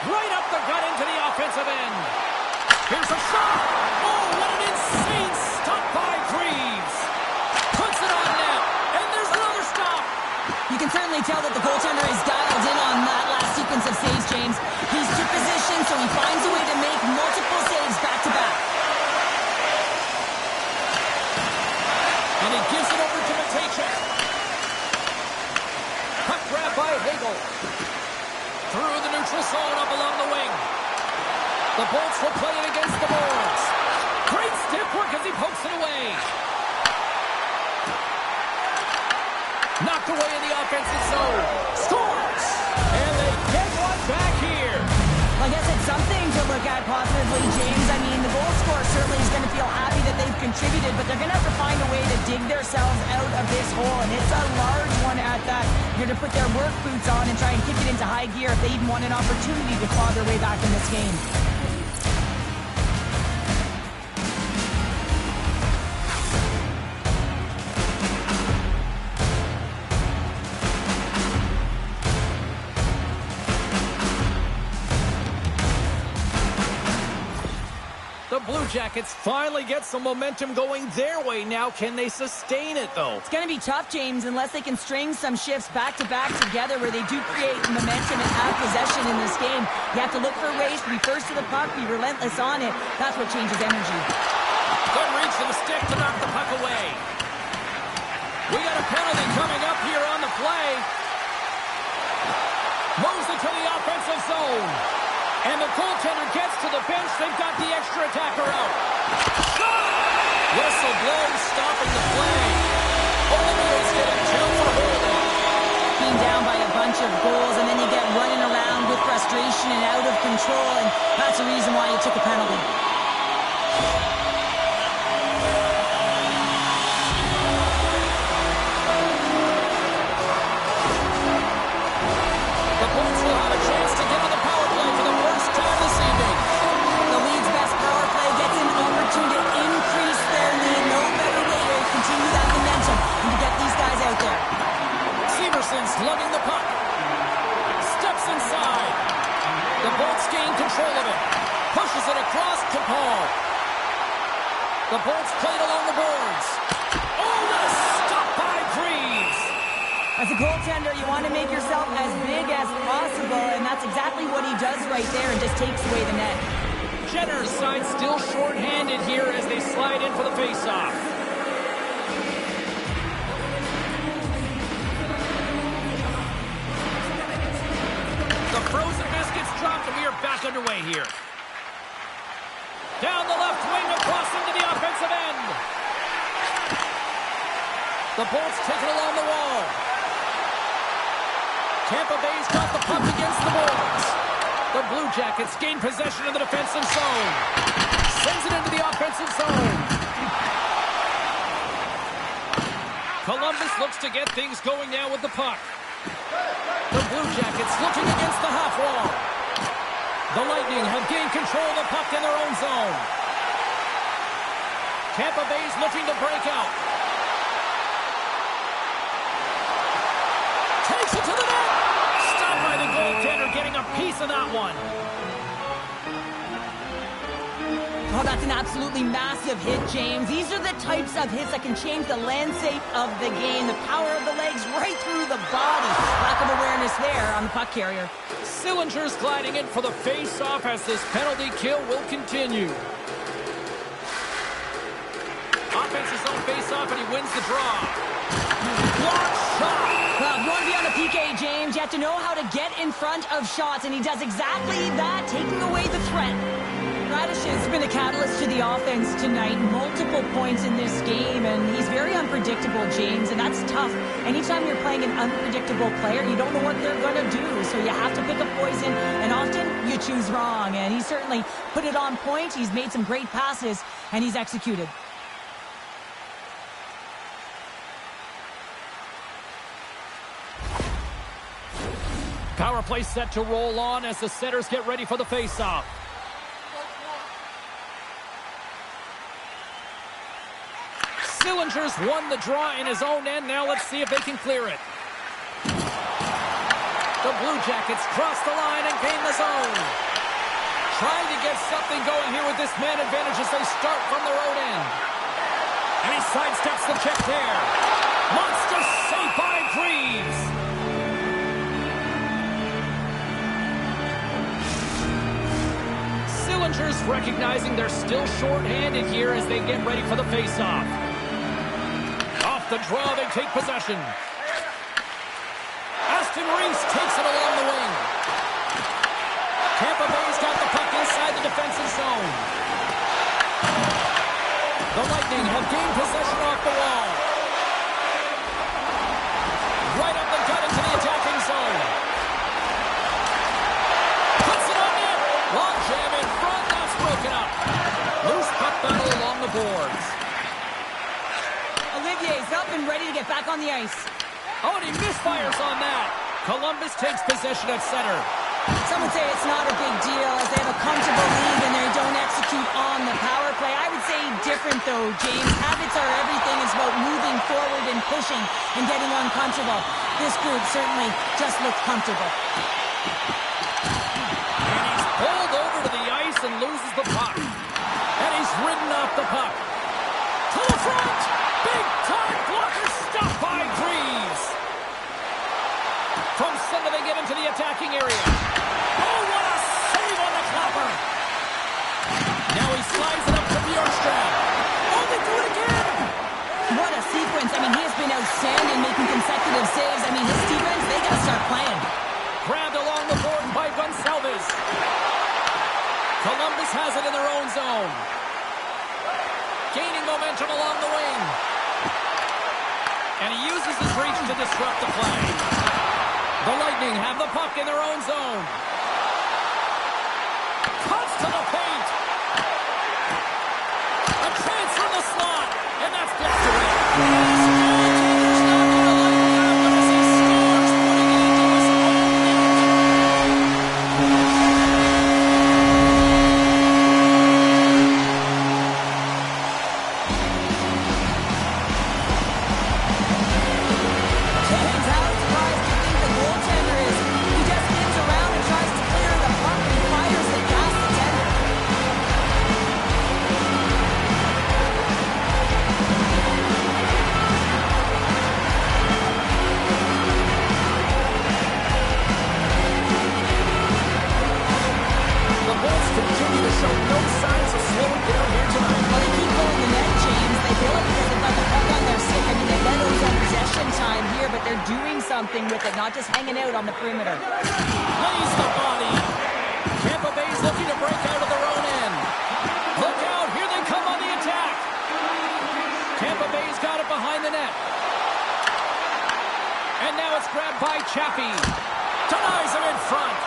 Right up the gut into the offensive end. Here's a shot. Oh, what an insane stop by Greaves. Puts it on net. And there's another stop. You can certainly tell that the goaltender is dialed in on that last sequence of saves, James. He's to position, so he finds a way to make multiple saves back-to-back. And he gives it over to Matejchuk. Puck grab by Hagel. Through the neutral zone, up along the wing. The Bolts will play it against the boards. Great stiff work as he pokes it away. Knocked away in the offensive zone. Scores! And they get one back here. something to look at positively, James. I mean, the goal scorer certainly is going to feel happy that they've contributed, but they're going to have to find a way to dig themselves out of this hole, and it's a large one at that. They're going to put their work boots on and try and kick it into high gear if they even want an opportunity to claw their way back in this game. The Blue Jackets finally get some momentum going their way now. Can they sustain it, though? It's going to be tough, James, unless they can string some shifts back-to-back together where they do create momentum and have possession in this game. You have to look for ways to be first to the puck, be relentless on it. That's what changes energy. Good reach to the stick to knock the puck away. We got a penalty coming up here on the play. Moves it to the offensive zone. And the goaltender gets to the bench. They've got the extra attacker out. Whistle blows, stopping the play. Oilers get a 2 for holding. Being down by a bunch of goals, and then you get running around with frustration and out of control, and that's the reason why you took a penalty. The Bolts will have a chance to get on the power play for the first time this evening. The League's best power play gets an opportunity to increase their lead. No better way to continue that momentum and to get these guys out there. Severson slugging the puck. Steps inside. The Bolts gain control of it. Pushes it across to Paul. The Bolts played along the boards. Oh, what a stop by Greaves. As a goaltender, you want to make yourself as big as possible, and that's exactly what he does right there and just takes away the net. Jenner's side still short-handed here as they slide in for the face-off. The frozen biscuits dropped, and we are back underway here. Down the left wing across into the offensive end. The Bolts take it along the wall. Tampa Bay's got the puck against the boards. The Blue Jackets gain possession of the defensive zone. Sends it into the offensive zone. Columbus looks to get things going now with the puck. The Blue Jackets looking against the half wall. The Lightning have gained control of the puck in their own zone. Tampa Bay's looking to break out. Takes it to the net. Stopped by the goaltender, getting a piece of that one. Oh, that's an absolutely massive hit, James. These are the types of hits that can change the landscape of the game. The power of the legs right through the body. Lack of awareness there on the puck carrier. Sillinger's gliding in for the face-off as this penalty kill will continue. Offense's own face-off, and he wins the draw. Block shot. Well, if you want to be on a PK, James, you have to know how to get in front of shots, and he does exactly that, taking away the threat. Radish has been a catalyst to the offense tonight. Multiple points in this game, and he's very unpredictable, James, and that's tough. Anytime you're playing an unpredictable player, you don't know what they're going to do, so you have to pick a poison, and often you choose wrong, and he certainly put it on point. He's made some great passes, and he's executed. Power play set to roll on as the setters get ready for the face-off. Sillinger's won the draw in his own end. Now let's see if they can clear it. The Blue Jackets cross the line and gain the zone. Trying to get something going here with this man advantage as they start from their own end. And he sidesteps the check there. Monster save by Greaves. Sillinger's recognizing they're still short-handed here as they get ready for the face-off. Off the draw, they take possession. Aston Reese takes it along the wing. Tampa Bay's got the puck inside the defensive zone. The Lightning have gained possession off the wall. Right up the gut into the attacking zone. Puts it on net. Long and ready to get back on the ice. Oh, and he misfires on that. Columbus takes possession at center. Some would say it's not a big deal as they have a comfortable lead and they don't execute on the power play. I would say different though, James. Habits are everything. It's about moving forward and pushing and getting uncomfortable. This group certainly just looks comfortable. And he's pulled over to the ice and loses the puck. And he's ridden off the puck. To the front! Big time blocker stopped by Greaves. From center they get into the attacking area. Oh, what a save on the copper! Now he slides it up to Bjorkstrand. Oh, they do it again! What a sequence. I mean, he has been outstanding making consecutive saves. I mean, his defense, they got to start playing. Grabbed along the board by Gonçalves. Columbus has it in their own zone. Gaining momentum along the wing. And he uses his reach to disrupt the play. The Lightning have the puck in their own zone. Cuts to the paint. A chance from the slot. And that's blocked away. With it, not just hanging out on the perimeter. Lays the body. Tampa Bay's looking to break out of their own end. Look out, here they come on the attack. Tampa Bay's got it behind the net. And now it's grabbed by Chappie. Denies him in front.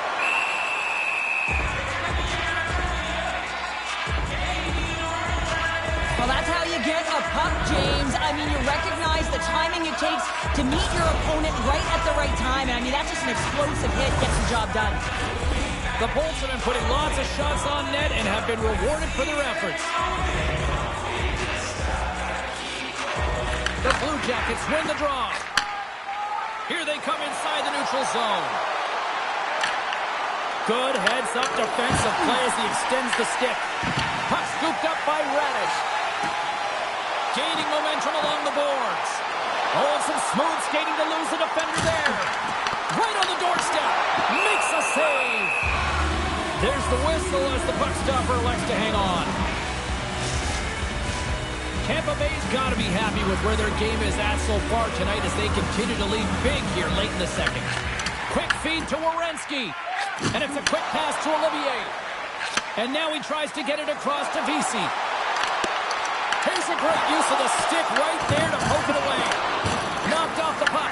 Well, that's how you get a puck, James. I mean, you recognize the timing it takes to meet your opponent right at the right time. And I mean, that's just an explosive hit, gets the job done. The Bolts have been putting lots of shots on net and have been rewarded for their efforts. The Blue Jackets win the draw. Here they come inside the neutral zone. Good heads-up defensive play as he extends the stick. Puck scooped up by Radish. Gaining momentum along the boards. Oh, some smooth skating to lose the defender there. Right on the doorstep. Makes a save. There's the whistle as the puck stopper elects to hang on. Tampa Bay's got to be happy with where their game is at so far tonight as they continue to lead big here late in the second. Quick feed to Werenski. And it's a quick pass to Olivier. And now he tries to get it across to Vesey. Here's a great use of the stick right there to poke it away. Knocked off the puck.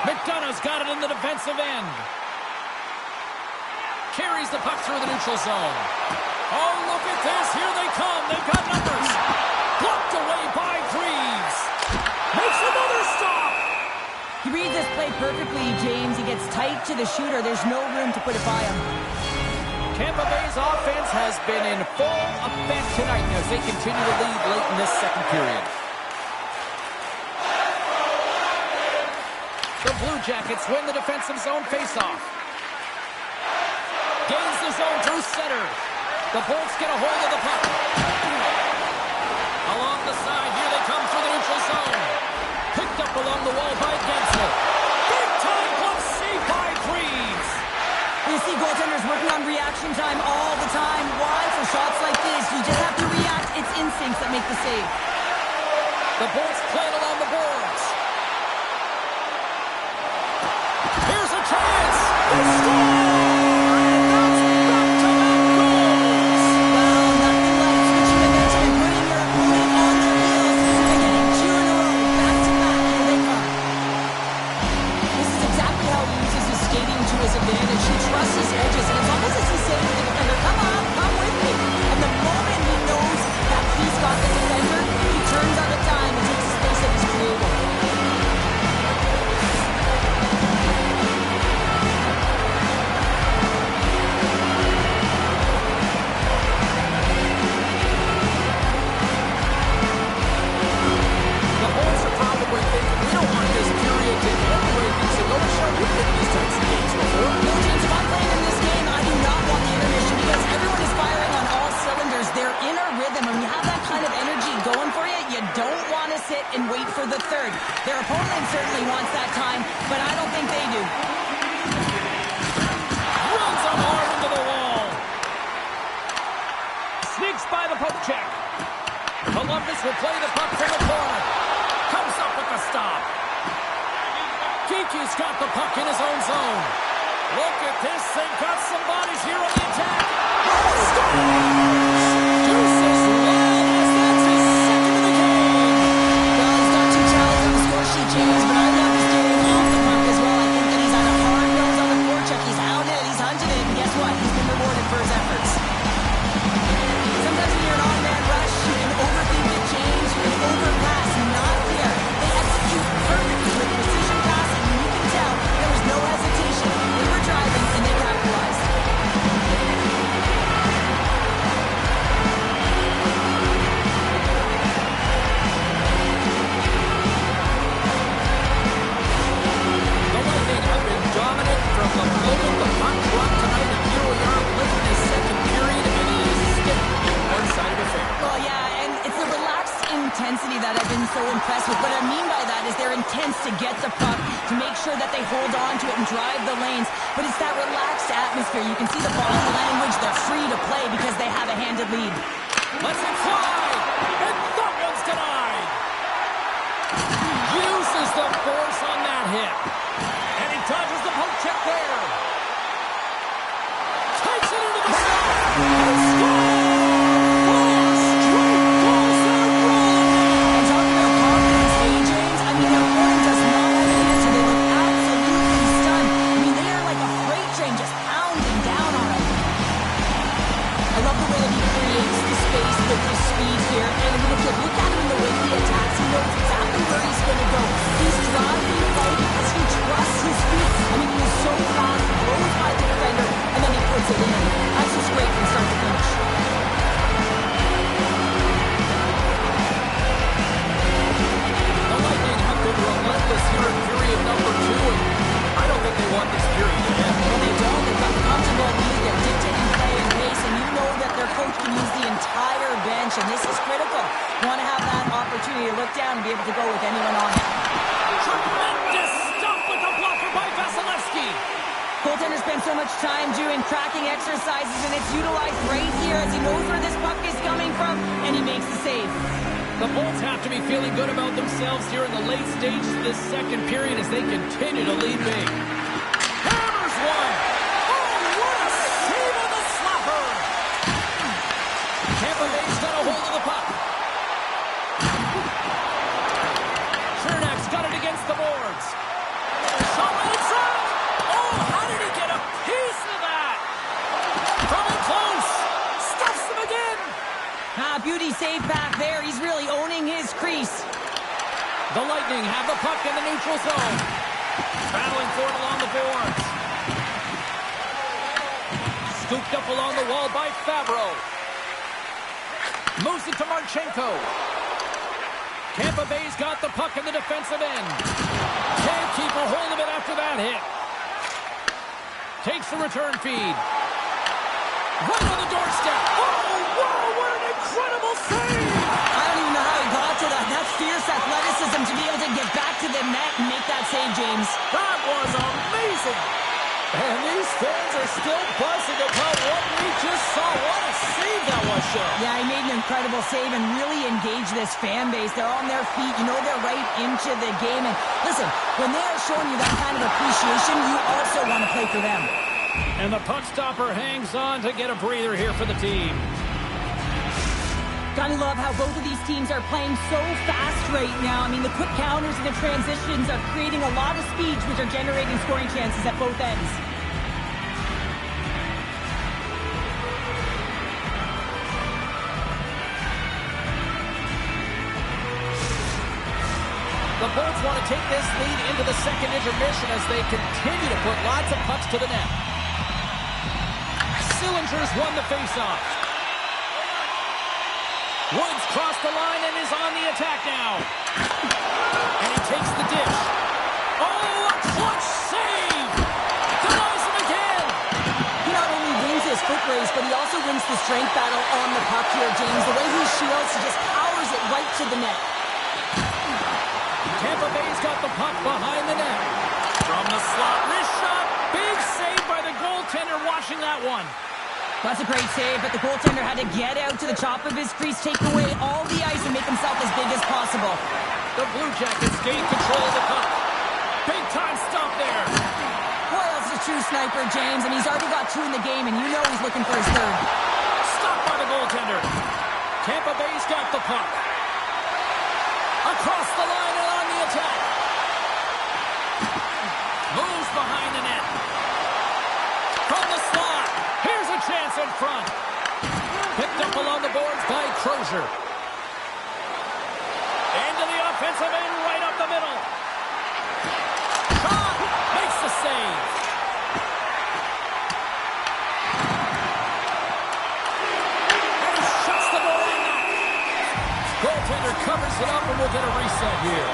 McDonough's got it in the defensive end. Carries the puck through the neutral zone. Oh, look at this. Here they come. They've got numbers. Blocked away by Greaves. Makes another stop. He reads this play perfectly, James. He gets tight to the shooter. There's no room to put it by him. Tampa Bay's offense has been in full effect tonight as they continue to lead late in this second period. The Blue Jackets win the defensive zone faceoff. Gains the zone through center. The Bolts get a hold of the puck. Along the side, here they come through the neutral zone. Picked up along the wall by Gensel. Big time glove save by Greaves. You see goaltenders working on reaction time all the time. Why? For shots like this, you just have to react. It's instincts that make the save. The Bolts play it along the boards. Here's a chance. They score! Turns on a dime and takes the space of his crew. for the third. Their opponent certainly wants that time, but I don't think they do. Runs him hard into the wall. Sneaks by the poke check. Columbus will play the puck from the corner. Comes up with the stop. Kiki's got the puck in his own zone. Look at this. They've got some bodies here on the attack. Scores! Deuces Wells. That's his second of the game. Well, he's got 2 tallies on the score sheet, James, but I love his getting off the puck as well. I think that he's on a hard nose on the forecheck. He's hounded it. He's hunted it. And guess what? He's been rewarded for his efforts. Sometimes when you're an on-man rush, you can overthink it, James. You can overpass. Not here. They execute perfectly with precision passing, and you can tell there was no hesitation. They were driving, and they capitalized. The Lightning have been dominant from the moment the puck dropped tonight, and here we are late in the second period, and it is still one side of the fair. Well, yeah, and it's the relaxed intensity that I've been so impressed with. What I mean by that is they're intense to get the puck, to make sure that they hold on to it and drive the lanes. But it's that relaxed atmosphere. You can see the body language. They're free to play because they have a handed lead. Let's it fly! And that one's denied! Uses the force on that hit. And he dodges the poke check there. Takes it into the zone. And scores! 4 straight goals in a row! And talking about confidence, hey, James, I mean, their opponent does not have an answer. They look absolutely stunned. I mean, they are like a freight train just pounding down on them. I love the way that he creates the space with his speed here. And if you look at him in the way he attacks, he knows exactly where he's going to go. He's driving play because he trusts his feet. I mean, he is so fast, blows by the defender, and then he puts it in. That's just great from start to finish. The Lightning have been relentless here in period number 2, and I don't think they want this period to end. Well, they don't. They've got the comfortable lead. They're dictating play and pace, and you know that their coach can use the entire bench, and this is critical. You want to have that opportunity to look down and be able to go with anyone on it. Tremendous stuff with the blocker by Vasilevsky. Goaltender spends so much time doing cracking exercises, and it's utilized right here as he knows where this puck is coming from, and he makes the save. The Bolts have to be feeling good about themselves here in the late stages of this second period as they continue to lead big. Hammers one. Oh, what a save on the slapper. Tampa Bay's got a hold of the puck. Chernak's got it against the boards. Shot inside. Oh, how did he get a piece of that? From in close. Stuffs him again. Beauty save back there. He's really owning his crease. The Lightning have the puck in the neutral zone. Battling for it along the boards. Scooped up along the wall by Fabro. Moves it to Marchenko. Tampa Bay's got the puck in the defensive end. Can't keep a hold of it after that hit. Takes the return feed. Right on the doorstep. Oh, wow, what an incredible save! I don't even know how he got to that. That's fierce athleticism to be able to get back to the net and make that save, James. That was amazing! And these fans are still buzzing about what we just saw. What a save that was, Sean. Yeah, he made an incredible save and really engaged this fan base. They're on their feet. You know they're right into the game. And listen, when they are showing you that kind of appreciation, you also want to play for them. And the puck stopper hangs on to get a breather here for the team. Gotta love how both of these teams are playing so fast right now. I mean, the quick counters and the transitions are creating a lot of speeds, which are generating scoring chances at both ends. The Bolts want to take this lead into the second intermission as they continue to put lots of pucks to the net. Sillinger's won the faceoff. Woods crossed the line and is on the attack now. And he takes the dish. Oh, a clutch save! Denies him again! He not only wins his foot race, but he also wins the strength battle on the puck here, James. The way he shields, he just powers it right to the net. Tampa Bay's got the puck behind the net. From the slot, wrist shot. Big save by the goaltender watching that one. That's a great save, but the goaltender had to get out to the top of his crease, take away all the ice, and make himself as big as possible. The Blue Jackets gain control of the puck. Big time stop there. Hoyle's a true sniper, James, and he's already got 2 in the game, and you know he's looking for his 3rd. Stopped by the goaltender. Tampa Bay's got the puck. Across the line and on the attack. Moves behind the net. From the slot. Here's a chance in front. Picked up along the boards by Crozier. Into the offensive end, right up the middle. Shot. Makes the save. And he shuts the door on that. Goaltender covers it up, and we'll get a reset here.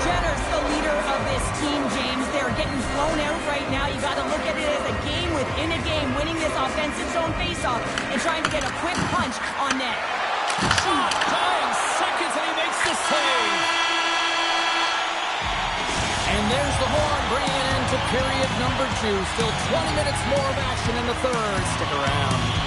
Jenner's the leader of this team, James. They're getting blown out right now. You got to look at it as a game within a game, winning this offensive zone faceoff and trying to get a quick punch on net. Shot, dying seconds, and he makes the save. And there's the horn, bringing it into period number 2. Still 20 minutes more of action in the 3rd. Stick around.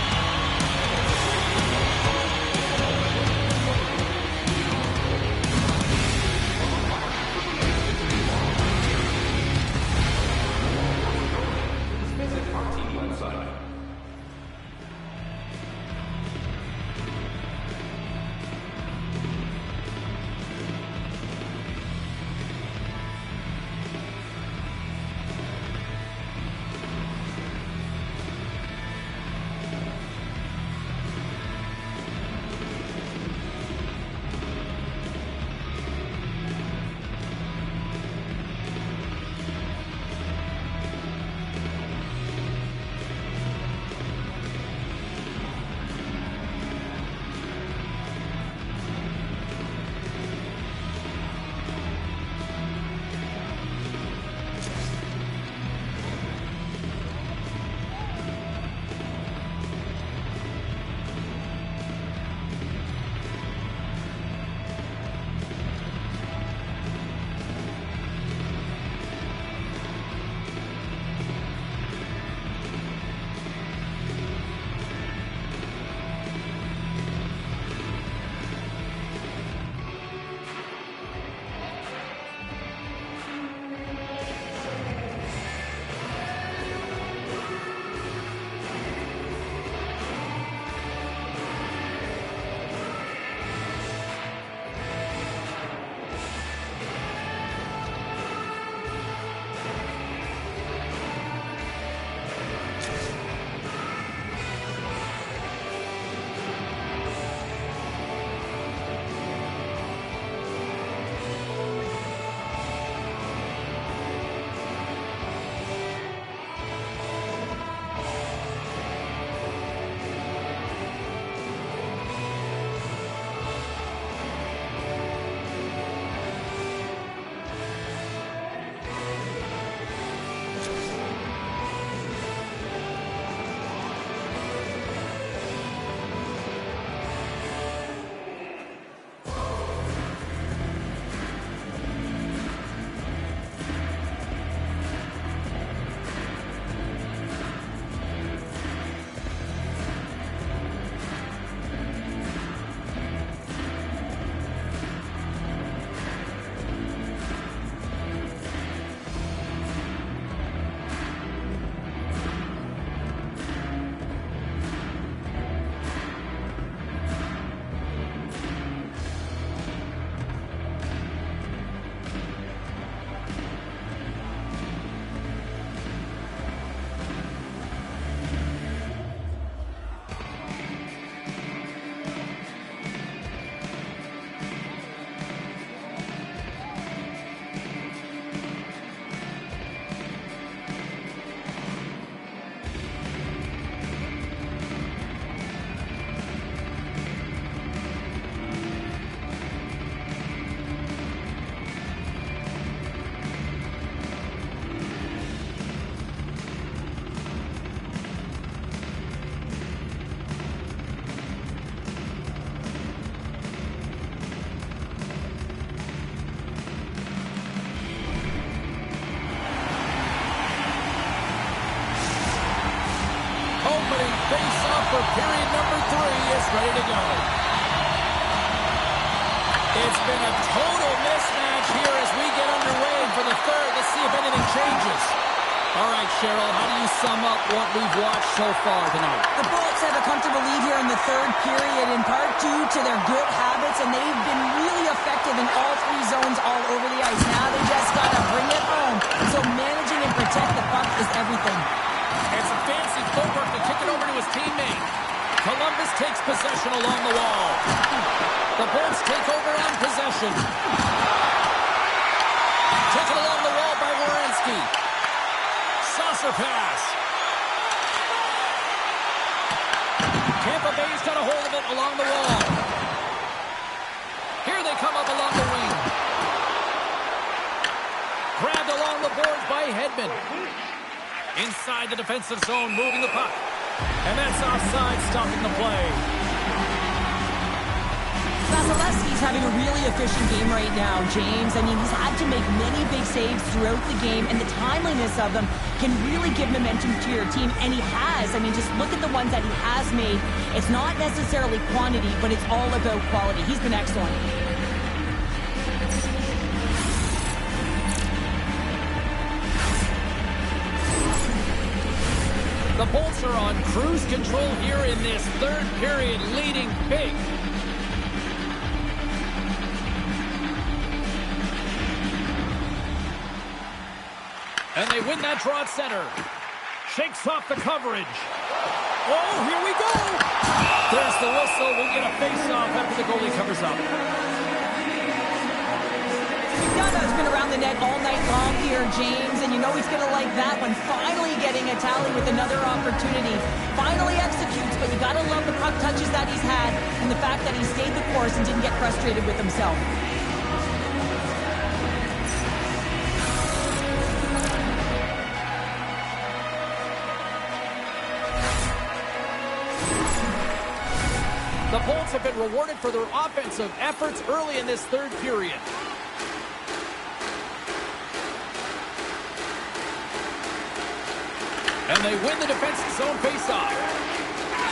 opening face-off for period number 3 is ready to go. It's been a total mismatch here as we get underway for the third. Let's see if anything changes. All right, Cheryl, how do you sum up what we've watched so far tonight? The Bullets have a comfortable lead here in the third period, in part due to their good habits, and they've been really effective in all 3 zones all over the ice. Now they just got to bring it home. So managing and protect the puck is everything. And some fancy footwork to kick it over to his teammate. Columbus takes possession along the wall. The Bolts take over on possession. Taken along the wall by Werenski. Saucer pass. Tampa Bay's got a hold of it along the wall. Here they come up along the wing. Grabbed along the boards by Hedman. Inside the defensive zone, moving the puck. And that's offside, stopping the play. Vasilevsky's having a really efficient game right now, James. I mean, he's had to make many big saves throughout the game, and the timeliness of them can really give momentum to your team, and he has. I mean, just look at the ones that he has made. It's not necessarily quantity, but it's all about quality. He's been excellent. The Bolts are on cruise control here in this third period, leading big. And they win that draw at center. Shakes off the coverage. Oh, here we go. There's the whistle. We'll get a face-off after the goalie covers up. Gunna's been around the net all night long here, James, and you know he's going to like that one. Finally getting a tally with another opportunity. Finally executes, but you got to love the puck touches that he's had and the fact that he stayed the course and didn't get frustrated with himself. The Bolts have been rewarded for their offensive efforts early in this third period. And they win the defensive zone faceoff.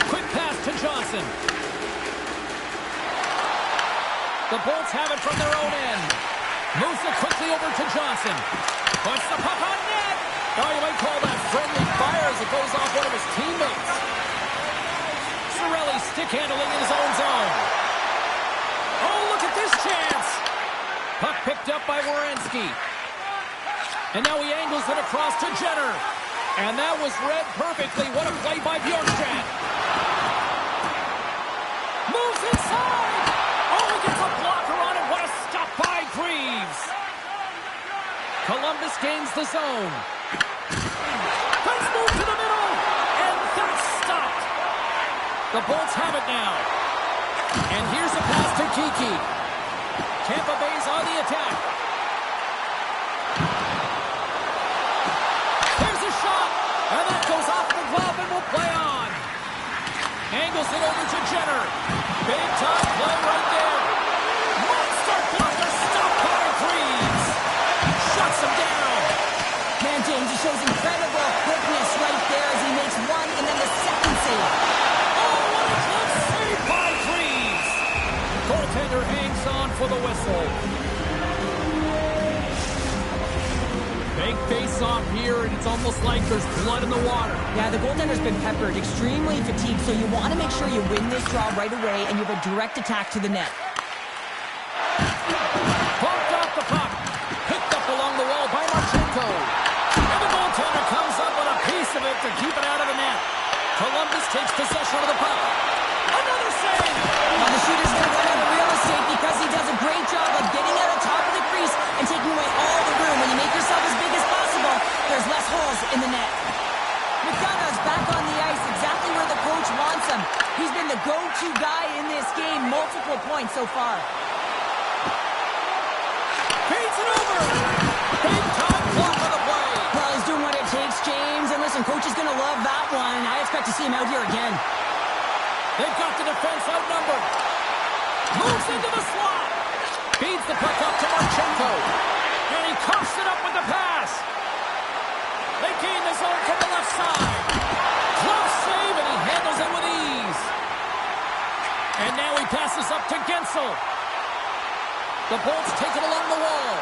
Quick pass to Johnson. The Bolts have it from their own end. Moves it quickly over to Johnson. Puts the puck on net. Oh, you might call that friendly fire as it goes off one of his teammates. Cirelli stick handling in his own zone. Oh, look at this chance. Puck picked up by Werenski. And now he angles it across to Jenner. And that was read perfectly. What a play by Bjorkstrand. Moves inside. Oh, he gets a blocker on it. What a stop by Greaves. Columbus gains the zone. Let's move to the middle. And that's stopped. The Bolts have it now. And here's a pass to Kiki. Tampa Bay's on the attack. There's a shot. And that goes off the glove and will play on. Angles it over to Jenner. Big time play right there. Monster blocker stopped by Greaves. Shuts him down. Man, James, he shows incredible quickness right there as he makes one and then the second save. Goaltender hangs on for the whistle. Big face-off here, and it's almost like there's blood in the water. Yeah, the goaltender's been peppered, extremely fatigued, so you want to make sure you win this draw right away, and you have a direct attack to the net. Bumped off the puck. Picked up along the wall by Marchenko. And the goaltender comes up with a piece of it to keep it out of the net. Columbus takes possession of the puck. Another save! Well, the shooter's going to run out of real estate because he does a great job of getting out of top of the crease and taking away all the room. When you make yourself as big as possible, there's less holes in the net. McDonough's back on the ice, exactly where the coach wants him. He's been the go-to guy in this game, multiple points so far. Feeds it over! Big time block on the play! Well, he's doing what it takes, James. And listen, coach is going to love that one. I expect to see him out here again. They've got the defense outnumbered. Moves into the slot. Feeds the puck up to Marchenko. And he coughs it up with the pass. They gain the zone from the left side. Close save, and he whistle. The Bolts take it along the wall.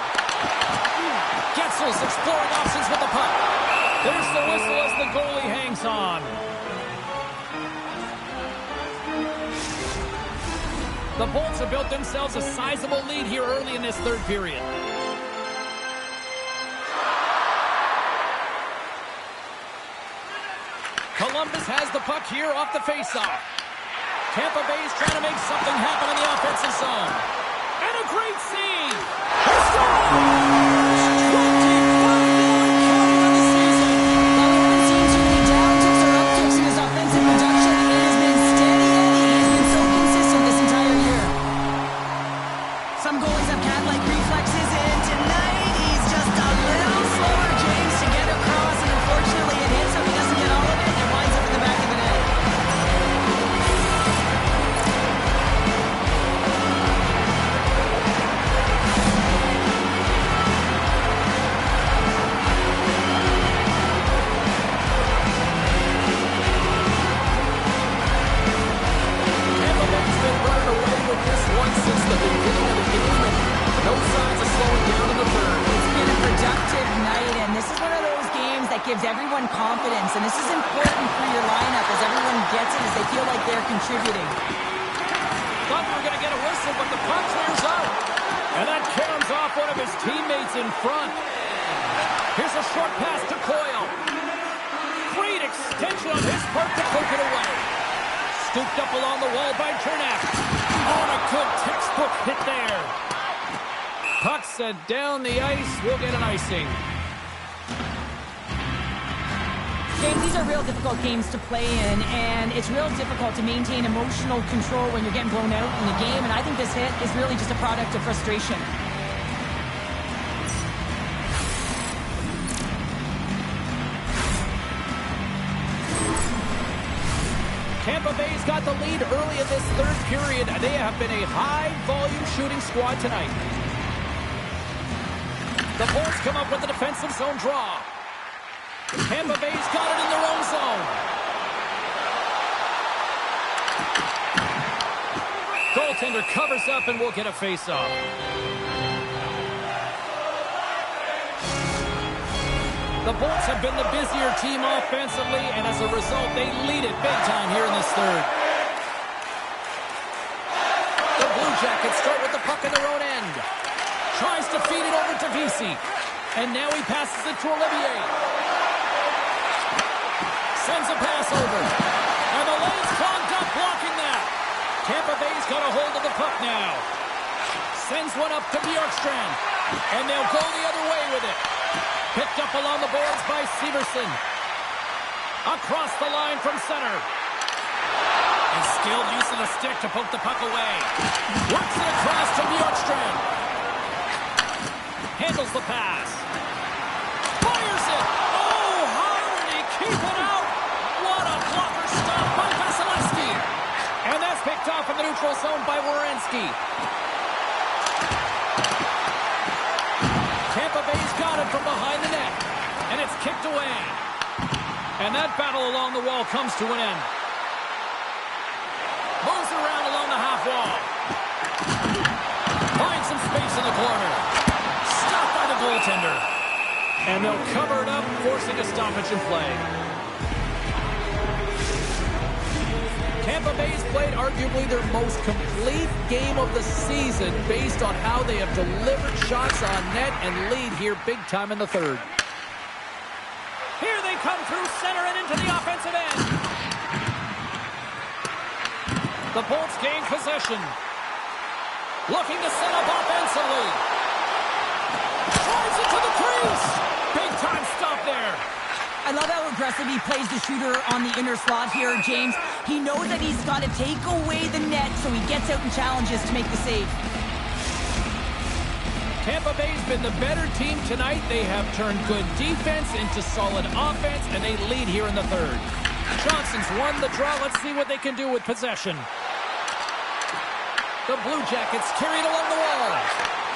Getzel's exploring options with the puck. There's the whistle as the goalie hangs on. The Bolts have built themselves a sizable lead here early in this third period. Columbus has the puck here off the faceoff. Tampa Bay's trying to make something happen in the offensive zone. And a great save! He scores! 25 counting on the season. While we haven't seen too many downticks or upticks in his offensive production, it has been steady Eddie. He has been so consistent this entire year. Some goalies have cat-like reflexes, and tonight he's just a little slower, James, to get across, and unfortunately it hits him. He doesn't get all of it and winds up in the back of the net. Tampa Bay's been running away with this one since the beginning of the game, and no signs of slowing down in the third. It's been a productive night, and this is one of those games that gives everyone confidence, and this is important for your lineup as everyone gets it, as they feel like they're contributing. Thought we were going to get a whistle, but the puck clears out. And that caroms off one of his teammates in front. Here's a short pass to Coyle. Great extension on his part to poke it away. Scooped up along the wall by Chernak. On a good textbook hit there. Puck sent down the ice. We'll get an icing. James, these are real difficult games to play in, and it's real difficult to maintain emotional control when you're getting blown out in the game, and I think this hit is really just a product of frustration. Tampa Bay's got the lead early in this third period. They have been a high-volume shooting squad tonight. The Bolts come up with the defensive zone draw. Tampa Bay's got it in their own zone. Goaltender covers up and we'll get a face-off. The Bolts have been the busier team offensively, and as a result, they lead it big time here in this third. The Blue Jackets start with the puck in their own end. Tries to feed it over to Vesey. And now he passes it to Olivier. Sends a pass over. And the lane's clogged up blocking that. Tampa Bay's got a hold of the puck now. Sends one up to Bjorkstrand. And they'll go the other way with it. Picked up along the boards by Severson. Across the line from center. And skilled use of the stick to poke the puck away. Works it across to Bjorkstrand. Handles the pass. Fires it. Oh, how did he keep it out? What a blocker stop by Vasilevsky. And that's picked off in the neutral zone by Werenski. Tampa Bay's got it from behind the net. And it's kicked away. And that battle along the wall comes to an end. Moves it around along the half wall. Finds some space in the corner. Stopped by the goaltender. And they'll cover it up, forcing a stoppage in play. Tampa Bay's played arguably their most complete game of the season based on how they have delivered shots on net and lead here big time in the third. Here they come through center and into the offensive end. The Bolts gain possession. Looking to set up offensively. Drives it to the crease. Big time stop there. I love how aggressive he plays the shooter on the inner slot here, James. He knows that he's got to take away the net, so he gets out and challenges to make the save. Tampa Bay's been the better team tonight. They have turned good defense into solid offense, and they lead here in the third. Johnson's won the draw. Let's see what they can do with possession. The Blue Jackets carried along the wall.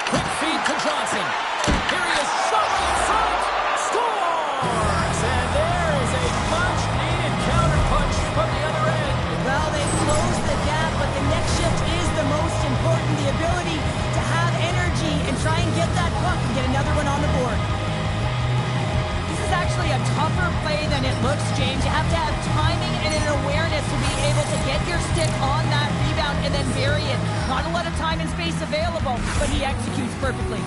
Quick feed to Johnson. Here he is, shot in front. Scores! And there is a much-needed counterpunch from the other end. Well, they closed the gap, but the next shift is the most important Not a lot of time and space available, but he executes perfectly.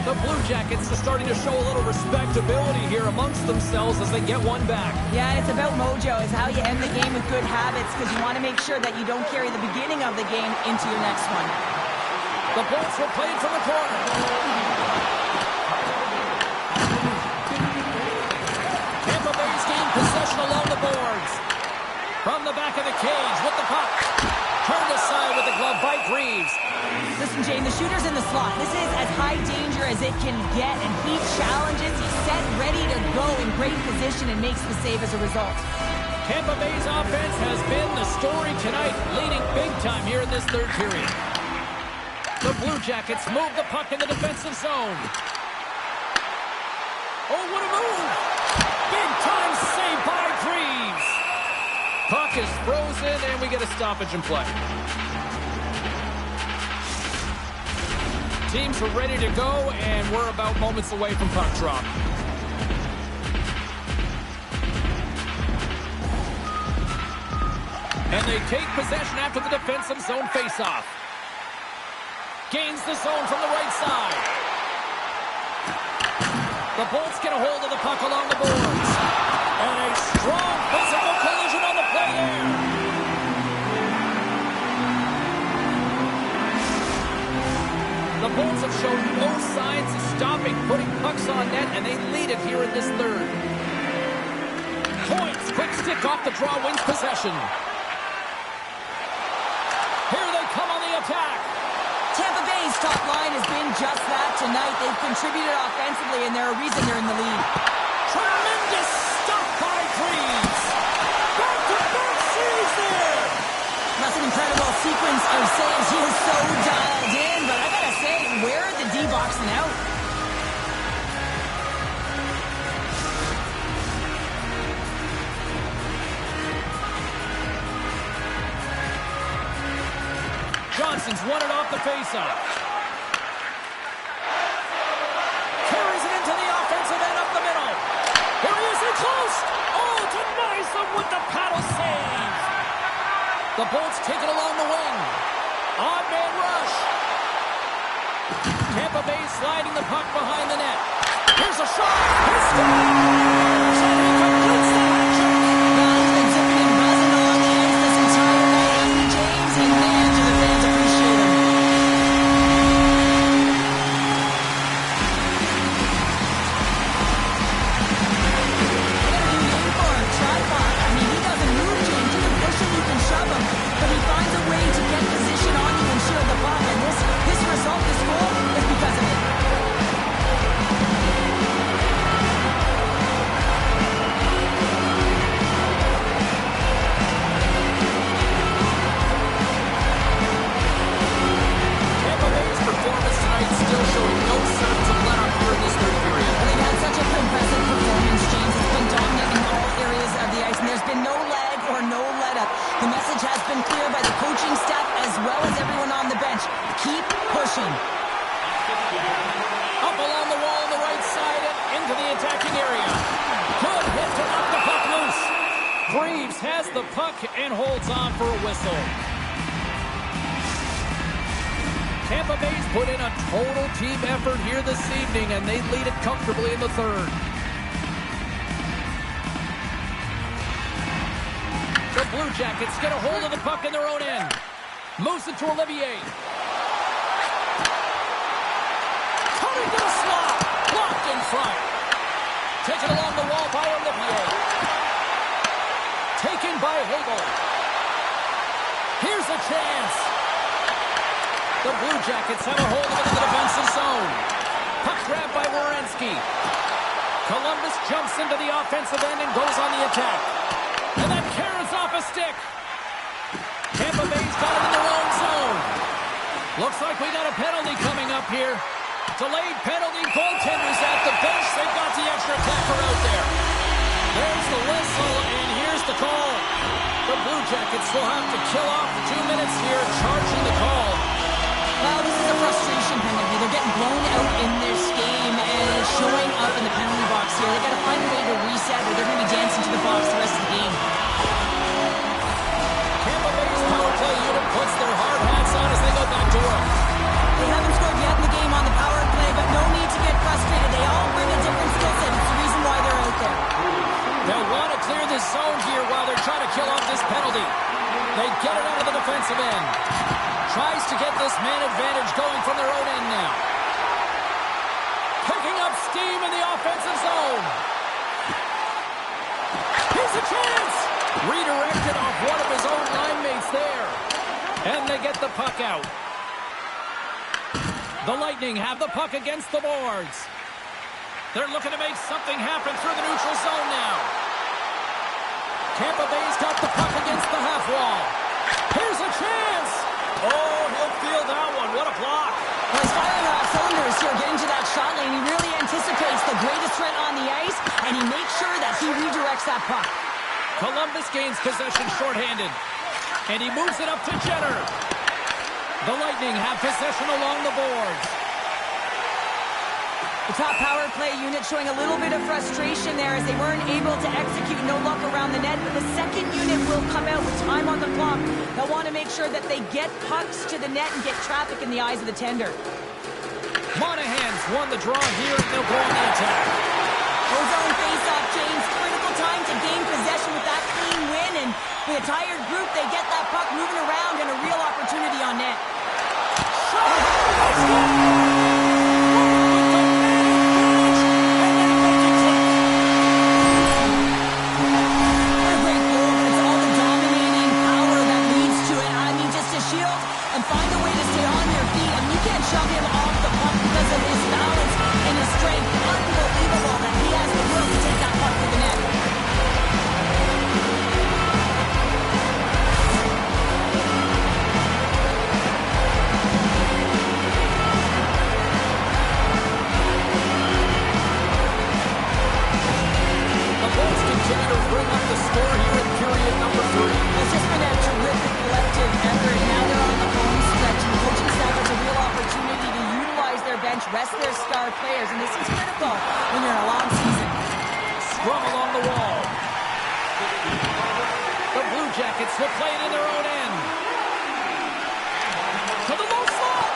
The Blue Jackets are starting to show a little respectability here amongst themselves as they get one back. Yeah, it's about mojo. It's how you end the game with good habits, because you want to make sure that you don't carry the beginning of the game into your next one. The Bolts will play it from the corner. Tampa Bay's gained possession along the boards. From the back of the cage with the puck. Turned aside with the glove by Greaves. Listen, Jane, the shooter's in the slot. This is as high danger as it can get, and he challenges. He's set, ready to go in great position, and makes the save as a result. Tampa Bay's offense has been the story tonight, leading big time here in this third period. The Blue Jackets move the puck in the defensive zone. Oh, what a move! Big time save by Greaves. Puck is frozen, and we get a stoppage in play. Teams are ready to go, and we're about moments away from puck drop. And they take possession after the defensive zone faceoff. Gains the zone from the right side. The Bolts get a hold of the puck along the boards. And a strong physical collision on the play there. The Bolts have shown no signs of stopping putting pucks on net, and they lead it here in this third. Points, quick stick off the draw, wins possession. Here they come on the attack. Tampa Bay's top line has been just that tonight. They've contributed offensively, and they're a reason they're in the lead. Tremendous stop by Greaves. Back-to-back saves there. That's an incredible sequence of saves. He is so dialed in, but I gotta say, where are the D-boxing out? Johnson's won it off the faceoff. Carries it into the offensive end up the middle. Here he is in close. Oh, denies them with the paddle save. The Bolts take it along the wing. Odd man rush. Tampa Bay sliding the puck behind the net. Here's a shot. He scores! And he completes the hat trick. Well, he's been zipping and buzzing along the ice this entire night, hasn't he, James? And man, do the fans appreciate him. Whatever you aim for, tripod. I mean, he doesn't move, James. You can push him, you can shove him, but he finds a way to get position on you and shield the puck. And this result, this goal, is because of it. Tampa Bay's performance tonight still showing no signs of let up here in this third period. Well, they've had such a impressive performance, James. It's been dominant in all areas of the ice, and there's been no lag or no let-up. The message has been clear by the coaching staff as well as everyone on the bench. Keep pushing. Up along the wall on the right side and into the attacking area. Good hit to knock the puck loose. Greaves has the puck and holds on for a whistle. Tampa Bay's put in a total team effort here this evening, and they lead it comfortably in the third. The Blue Jackets get a hold of the puck in their own end. Moves it to Olivier. Coming to the slot. Blocked in front. Taken along the wall by Olivier. Taken by Hagel. Here's a chance. The Blue Jackets have a hold of it in the defensive zone. Puck grab by Werenski. Columbus jumps into the offensive end and goes on the attack. And that carries off a stick. Tampa Bay's got it in their own zone. Looks like we got a penalty coming up here. Delayed penalty, goaltenders at the bench. They've got the extra attacker out there. There's the whistle, and here's the call. The Blue Jackets will have to kill off 2 minutes here, charging the call. Well, this is a frustration penalty. They're getting blown out in this game, and it's showing up in the penalty box here. They offensive end. Tries to get this man advantage going from their own end now. Picking up steam in the offensive zone. Here's a chance. Redirected off one of his own line mates there. And they get the puck out. The Lightning have the puck against the boards. They're looking to make something happen through the neutral zone now. Tampa Bay's got the puck against the half wall. Here's a chance. Oh, he'll feel that one. What a block. Well, he's firing off cylinders here, getting to that shot lane. He really anticipates the greatest threat on the ice, and he makes sure that he redirects that puck. Columbus gains possession shorthanded. And he moves it up to Jenner. The Lightning have possession along the boards. The top power play unit showing a little bit of frustration there as they weren't able to execute no luck around the net. But the second unit will come out with time on the clock. They'll want to make sure that they get pucks to the net and get traffic in the eyes of the tender. Monahan's won the draw here, and they'll go on the attack. Ozone face-off, James. Critical time to gain possession with that clean win. And for the tired group, they get that puck moving around and a real opportunity on net. Rest their star players, and this is critical when you're in a long season. Scrum along the wall. The Blue Jackets will play it in their own end. To the low slot.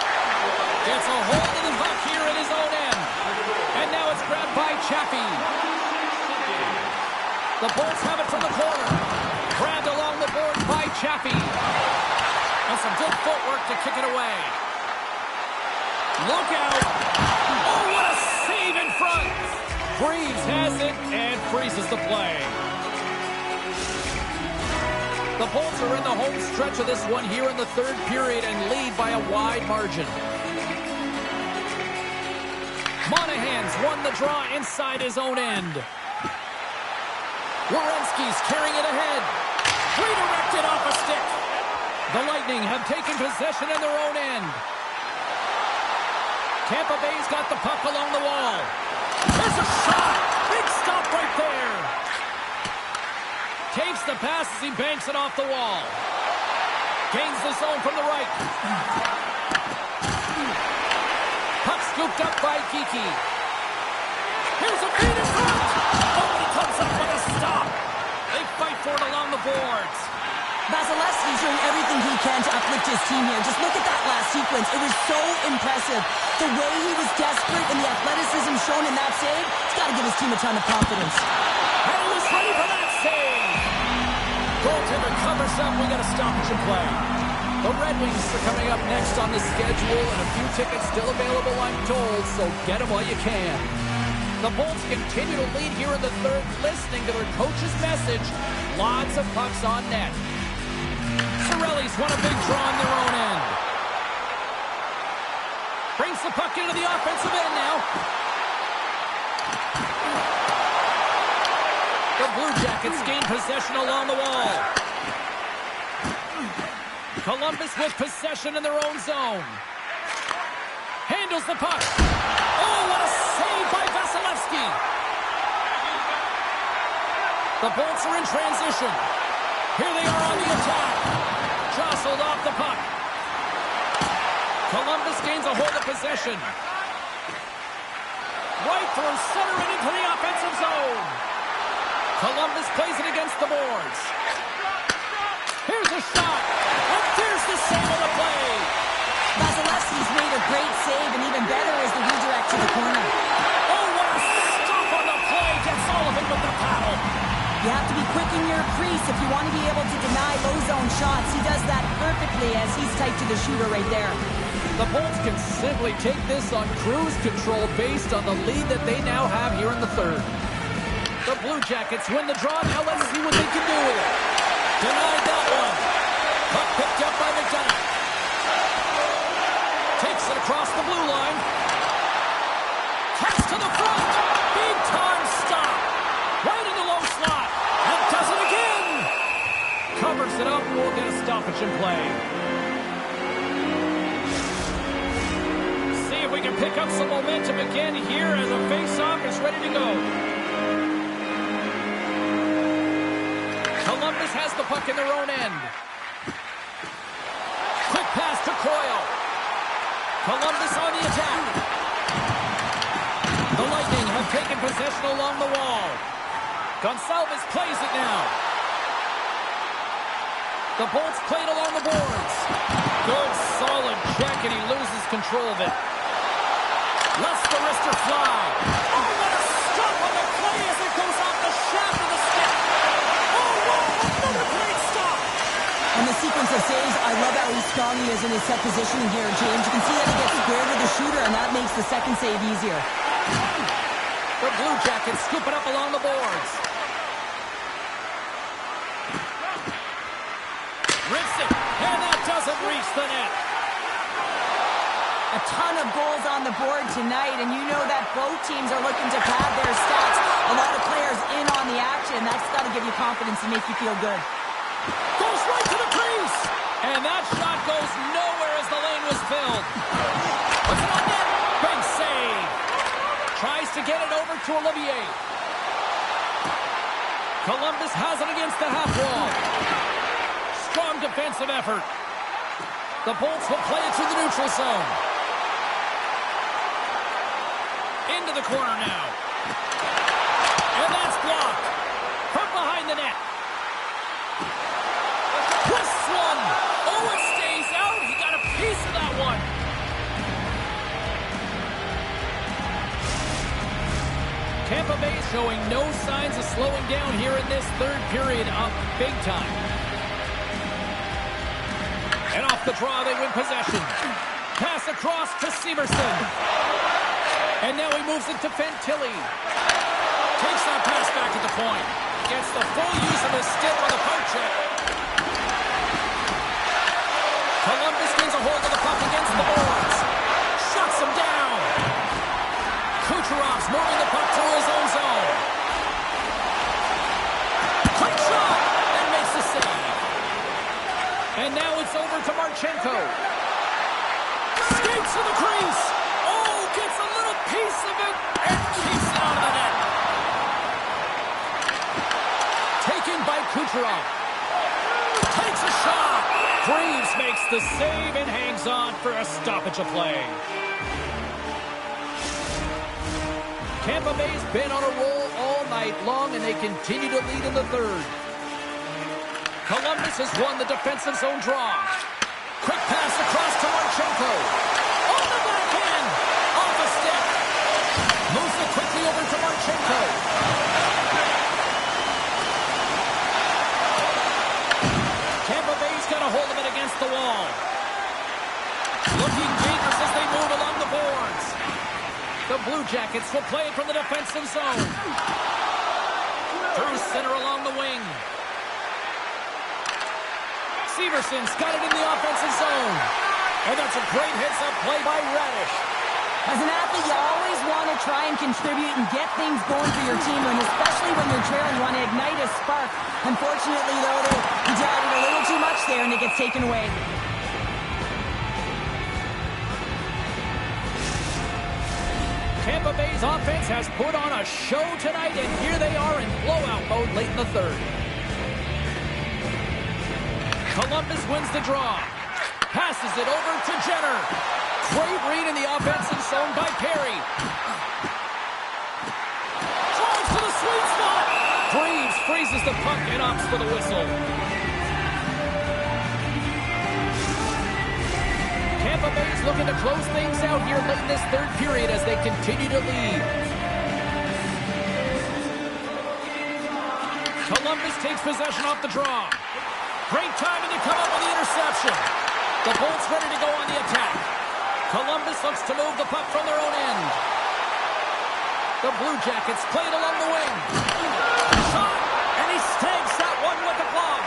Gets a hold of the puck here in his own end. And now it's grabbed by Chappie. The Bolts have it from the corner. Grabbed along the board by Chappie. And some good footwork to kick it away. Look out. Oh, what a save in front. Freeze has it and freezes the play. The Bolts are in the home stretch of this one here in the third period and lead by a wide margin. Monahan's won the draw inside his own end. Werenski's carrying it ahead. Redirected off a stick. The Lightning have taken possession in their own end. Tampa Bay's got the puck along the wall. There's a shot. Big stop right there. Takes the pass as he banks it off the wall. Gains the zone from the right. Puck scooped up by Geekie. Here's a feed in front. Oh, he comes up with a stop. They fight for it along the boards. Vasilevsky's doing everything he can to uplift his team here. Just look at that last sequence. It was so impressive. The way he was desperate and the athleticism shown in that save, it's got to give his team a ton of confidence. And he was ready for that save. Goaltender covers up. We got a stoppage in play. The Red Wings are coming up next on the schedule, and a few tickets still available, I'm told, so get them while you can. The Bolts continue to lead here in the third, listening to their coach's message. Lots of pucks on net. Cirelli's won a big draw in their own end. Brings the puck into the offensive end now. The Blue Jackets gain possession along the wall. Columbus with possession in their own zone. Handles the puck. Oh, what a save by Vasilevsky. The Bolts are in transition. Here they are on the attack. Jostled off the puck. Columbus gains a hold of possession. Right through center and into the offensive zone. Columbus plays it against the boards. Here's a shot. And there's the save on the play. Vasilevsky's made a great save, and even better is the redirect to the corner. Oh, what a stop on the play. Gets all of it with the paddle. You have to be quick in your crease if you want to be able to deny low zone shots. He does that perfectly, tight to the shooter right there. The Bolts can simply take this on cruise control based on the lead that they now have here in the third. The Blue Jackets win the draw. Now let's see what they can do with it. Denied that one. Puck picked up by McDonough. Takes it across the blue line. Pass to the front. Big time stop. Right in the low slot. And does it again. Covers it up. We'll get a stoppage in play. See if we can pick up some momentum again here as a face-off is ready to go. Columbus has the puck in their own end. Quick pass to Coyle. Columbus on the attack. The Lightning have taken possession along the wall. Gonçalves plays it now. The Bolts played along the boards. Good, solid check, and he loses control of it. Lets the wrister fly. Oh, what a stop on the play as it goes off the shaft of the stick. Oh, wow, another great stop. And the sequence of saves, I love how strong he is in his set positioning here, James. You can see that he gets square to the shooter, and that makes the second save easier. The Blue Jackets scoop it up along the boards. Rips it, and that doesn't reach the net. A ton of goals on the board tonight, and you know that both teams are looking to pad their stats. A lot of players in on the action. That's got to give you confidence and make you feel good. Goes right to the crease, and that shot goes nowhere as the lane was filled. Puts it on net. Big save. Tries to get it over to Olivier. Columbus has it against the half wall. Strong defensive effort. The Bolts will play it through the neutral zone. Into the corner now. And that's blocked. From behind the net. Twists one. Oh, it stays out. He got a piece of that one. Tampa Bay showing no signs of slowing down here in this third period, up big time. And off the draw, they win possession. Pass across to Severson. And now he moves it to Fantilli. Takes that pass back to the point. Gets the full use of his stick on the poke check. Columbus gains a hold of the puck against the boards. Shuts him down. Kucherov's moving the puck through his own zone. Quick shot. And makes the save. And now it's over to Marchenko. Skates to the crease. Oh, gets a little piece of it and keeps it out of the net. Taken by Kucherov. Takes a shot. Greaves makes the save and hangs on for a stoppage of play. Tampa Bay's been on a roll all night long, and they continue to lead in the third. Columbus has won the defensive zone draw. Quick pass across to Marchenko. On the backhand. Off a stick. Moves it quickly over to Marchenko. Tampa Bay's got a hold of it against the wall. Looking dangerous as they move along the boards. The Blue Jackets will play it from the defensive zone. Through center along the wing. Severson's got it in the offensive zone. And that's a great heads-up play by Radish. As an athlete, you always want to try and contribute and get things going for your team, and especially when you're trailing, you want to ignite a spark. Unfortunately, though, he tried it a little too much there, and it gets taken away. Tampa Bay's offense has put on a show tonight, and here they are in blowout mode late in the third. Columbus wins the draw. Passes it over to Jenner. Great read in the offensive zone by Perry. Drives to the sweet spot. Greaves freezes the puck and opts for the whistle. Tampa Bay's looking to close things out here late in this third period as they continue to lead. Columbus takes possession off the draw. Great timing to come up with the interception. The Bolts ready to go on the attack. Columbus looks to move the puck from their own end. The Blue Jackets played along the wing. Shot, and he snags that one with the glove.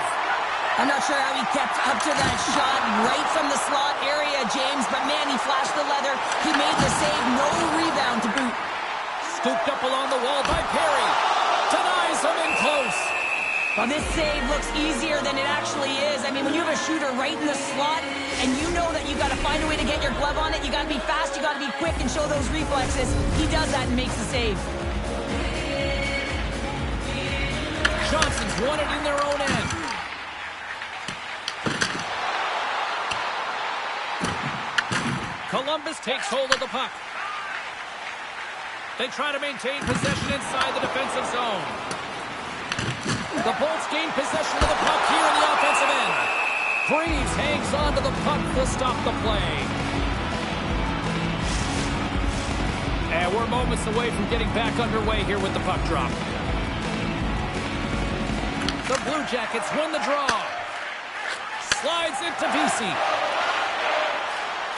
I'm not sure how he kept up to that shot right from the slot area, James, but man, he flashed the leather. He made the save, no rebound to boot. Scooped up along the wall by Perry. Denies him in close. Well, this save looks easier than it actually is. I mean, when you have a shooter right in the slot and you know that you got to find a way to get your glove on it, you got to be fast, you got to be quick and show those reflexes. He does that and makes the save. Johnson's won it in their own end. Columbus takes hold of the puck. They try to maintain possession inside the defensive zone. The Bolts gain possession of the puck here in the offensive end. Breeze hangs on to the puck to stop the play. And we're moments away from getting back underway here with the puck drop. The Blue Jackets win the draw. Slides it to VC.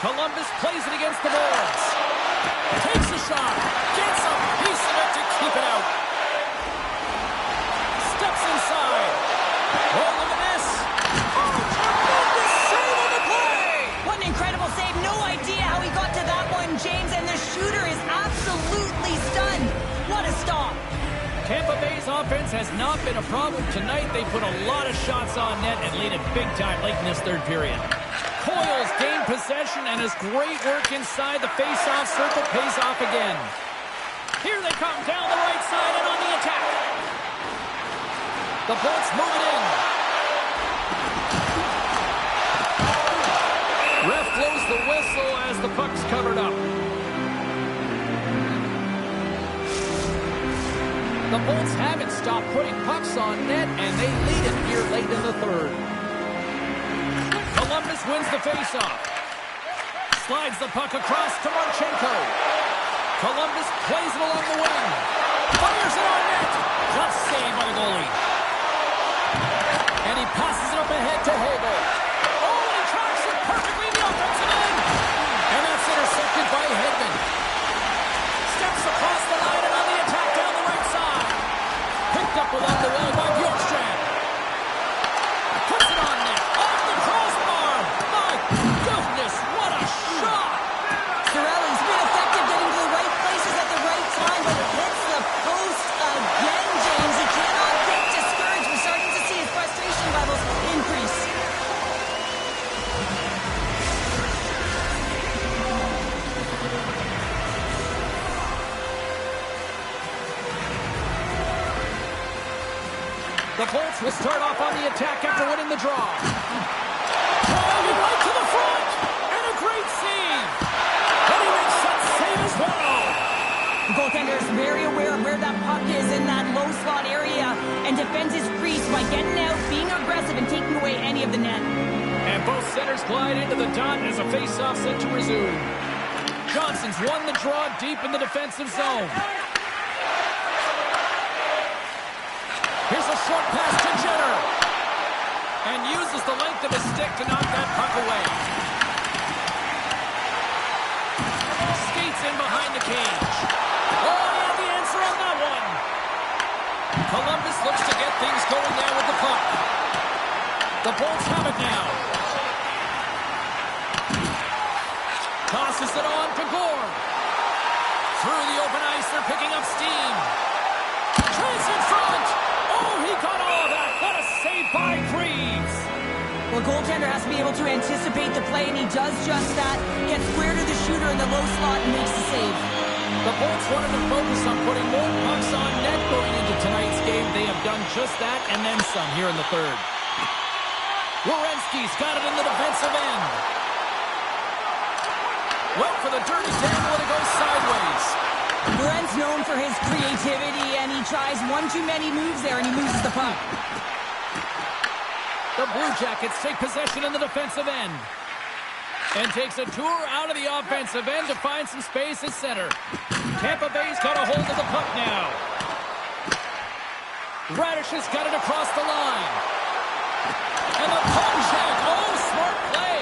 Columbus plays it against the boards. Takes a shot. Gets a piece of it to keep it out. Steps inside. Oh, look at this. Oh, tremendous save on the play. What an incredible save. No idea how he got to that one, James, and the shooter is absolutely stunned. What a stop. Tampa Bay's offense has not been a problem tonight. They put a lot of shots on net and lead it big time late in this third period. Coyles gained possession and his great work inside the face-off circle pays off again. Here they come down the right side and on the attack. The Bolts move it in. Ref blows the whistle as the puck's covered up. The Bolts haven't stopped putting pucks on net, and they lead it here late in the third. Columbus wins the faceoff. Slides the puck across to Marchenko. Columbus plays it along the wing. Fires it on net. Just saved by the goalie. And he passes it up ahead to Hagel. Oh, and he tracks it perfectly in the offensive end. And that's intercepted by Hedman. Steps across the line and on the attack down the right side. Picked up along the wall by Bjorkstrand. Puts it on net. Off the crossbar. My goodness, what a shot. Sorelli's been effective getting to the right places at the right time, but it hits the post again, James. He cannot get discouraged. We're starting to see his frustration levels increase. The Bolts will start off on the attack after winning the draw. Driving right to the front. And a great save. And he makes that save as well. The goaltender is very aware of where that puck is in that low slot area and defends his crease by getting out, being aggressive, and taking away any of the net. And both centers glide into the dot as a face-off set to resume. Johnson's won the draw deep in the defensive zone. Here's a short pass to Jenner. And uses the length of his stick to knock that puck away. Skates in behind the cage. Oh, he had the answer on that one. Columbus looks to get things going there with the puck. The Bolts have it now. Tosses it on to Gore. Through the open ice, they're picking up steam. Chase in front. Oh, he got all of that. What a save by Greaves. Well, a goaltender has to be able to anticipate the play, and he does just that. Gets square to the shooter in the low slot and makes the save. The Bolts wanted to focus on putting more pucks on net going into tonight's game. They have done just that and then some here in the third. Werenski's got it in the defensive end. Went for the dirty dangle and it goes sideways. Brent's known for his creativity, and he tries one too many moves there, and he loses the puck. The Blue Jackets take possession in the defensive end. And takes a tour out of the offensive end to find some space at center. Tampa Bay's got a hold of the puck now. Radish has got it across the line. And the pump check. Oh, smart play.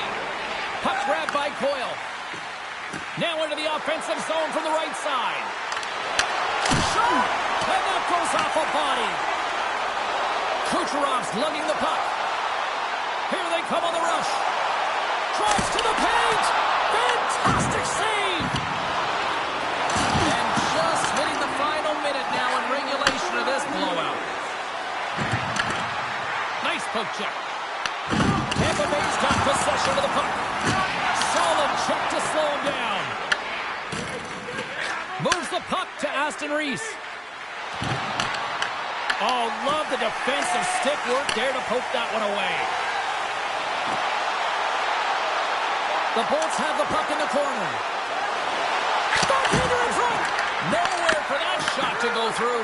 the offensive zone from the right side. Shot! And that goes off a body. Kucherov's lugging the puck. Here they come on the rush. Drives to the paint. Fantastic save. And just hitting the final minute now in regulation of this blowout. Nice poke check. Tampa Bay's got possession of the puck. Solid check to slow him down. Moves the puck to Aston Reese. Oh, love the defensive stick work there to poke that one away. The Bolts have the puck in the corner. Backhander in front. Nowhere for that shot to go through.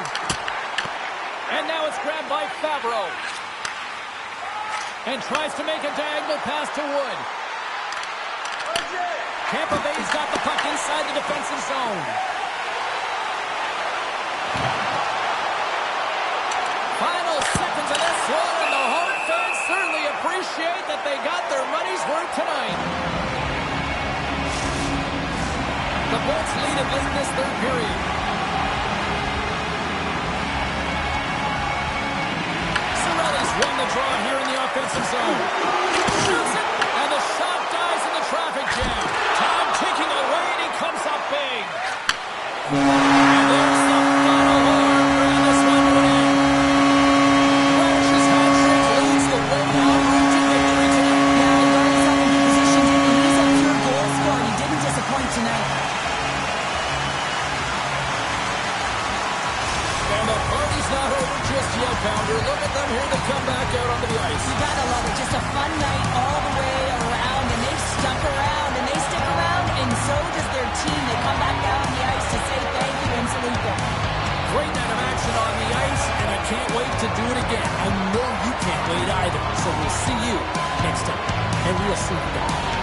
And now it's grabbed by Favreau. And tries to make a diagonal pass to Wood. Tampa Bay's got the puck inside the defensive zone. Final seconds of this one, and the home fans certainly appreciate that they got their money's worth tonight. The Bolts lead it late in this third period. Cirelli's won the draw here in the offensive zone. Shoots it, and the shot dies in the traffic jam. Time ticking away, and he comes up big. And there's the final horn, bringing this one to an end. Radish's hat trick leads the way on route to victory tonight. Now, he got himself into position, didn't he? He's a pure goal scorer. He didn't disappoint tonight. And the party's not over just yet, Pounder. Look at them here to come back out onto the ice. You gotta love it. Just a fun night all the way around, and they've stuck around, and they stick around, and so does their team. They come back out on the ice to say thank you and salute them. Great night of action on the ice, and I can't wait to do it again. I know you can't wait either. So we'll see you next time. And we'll see you guys.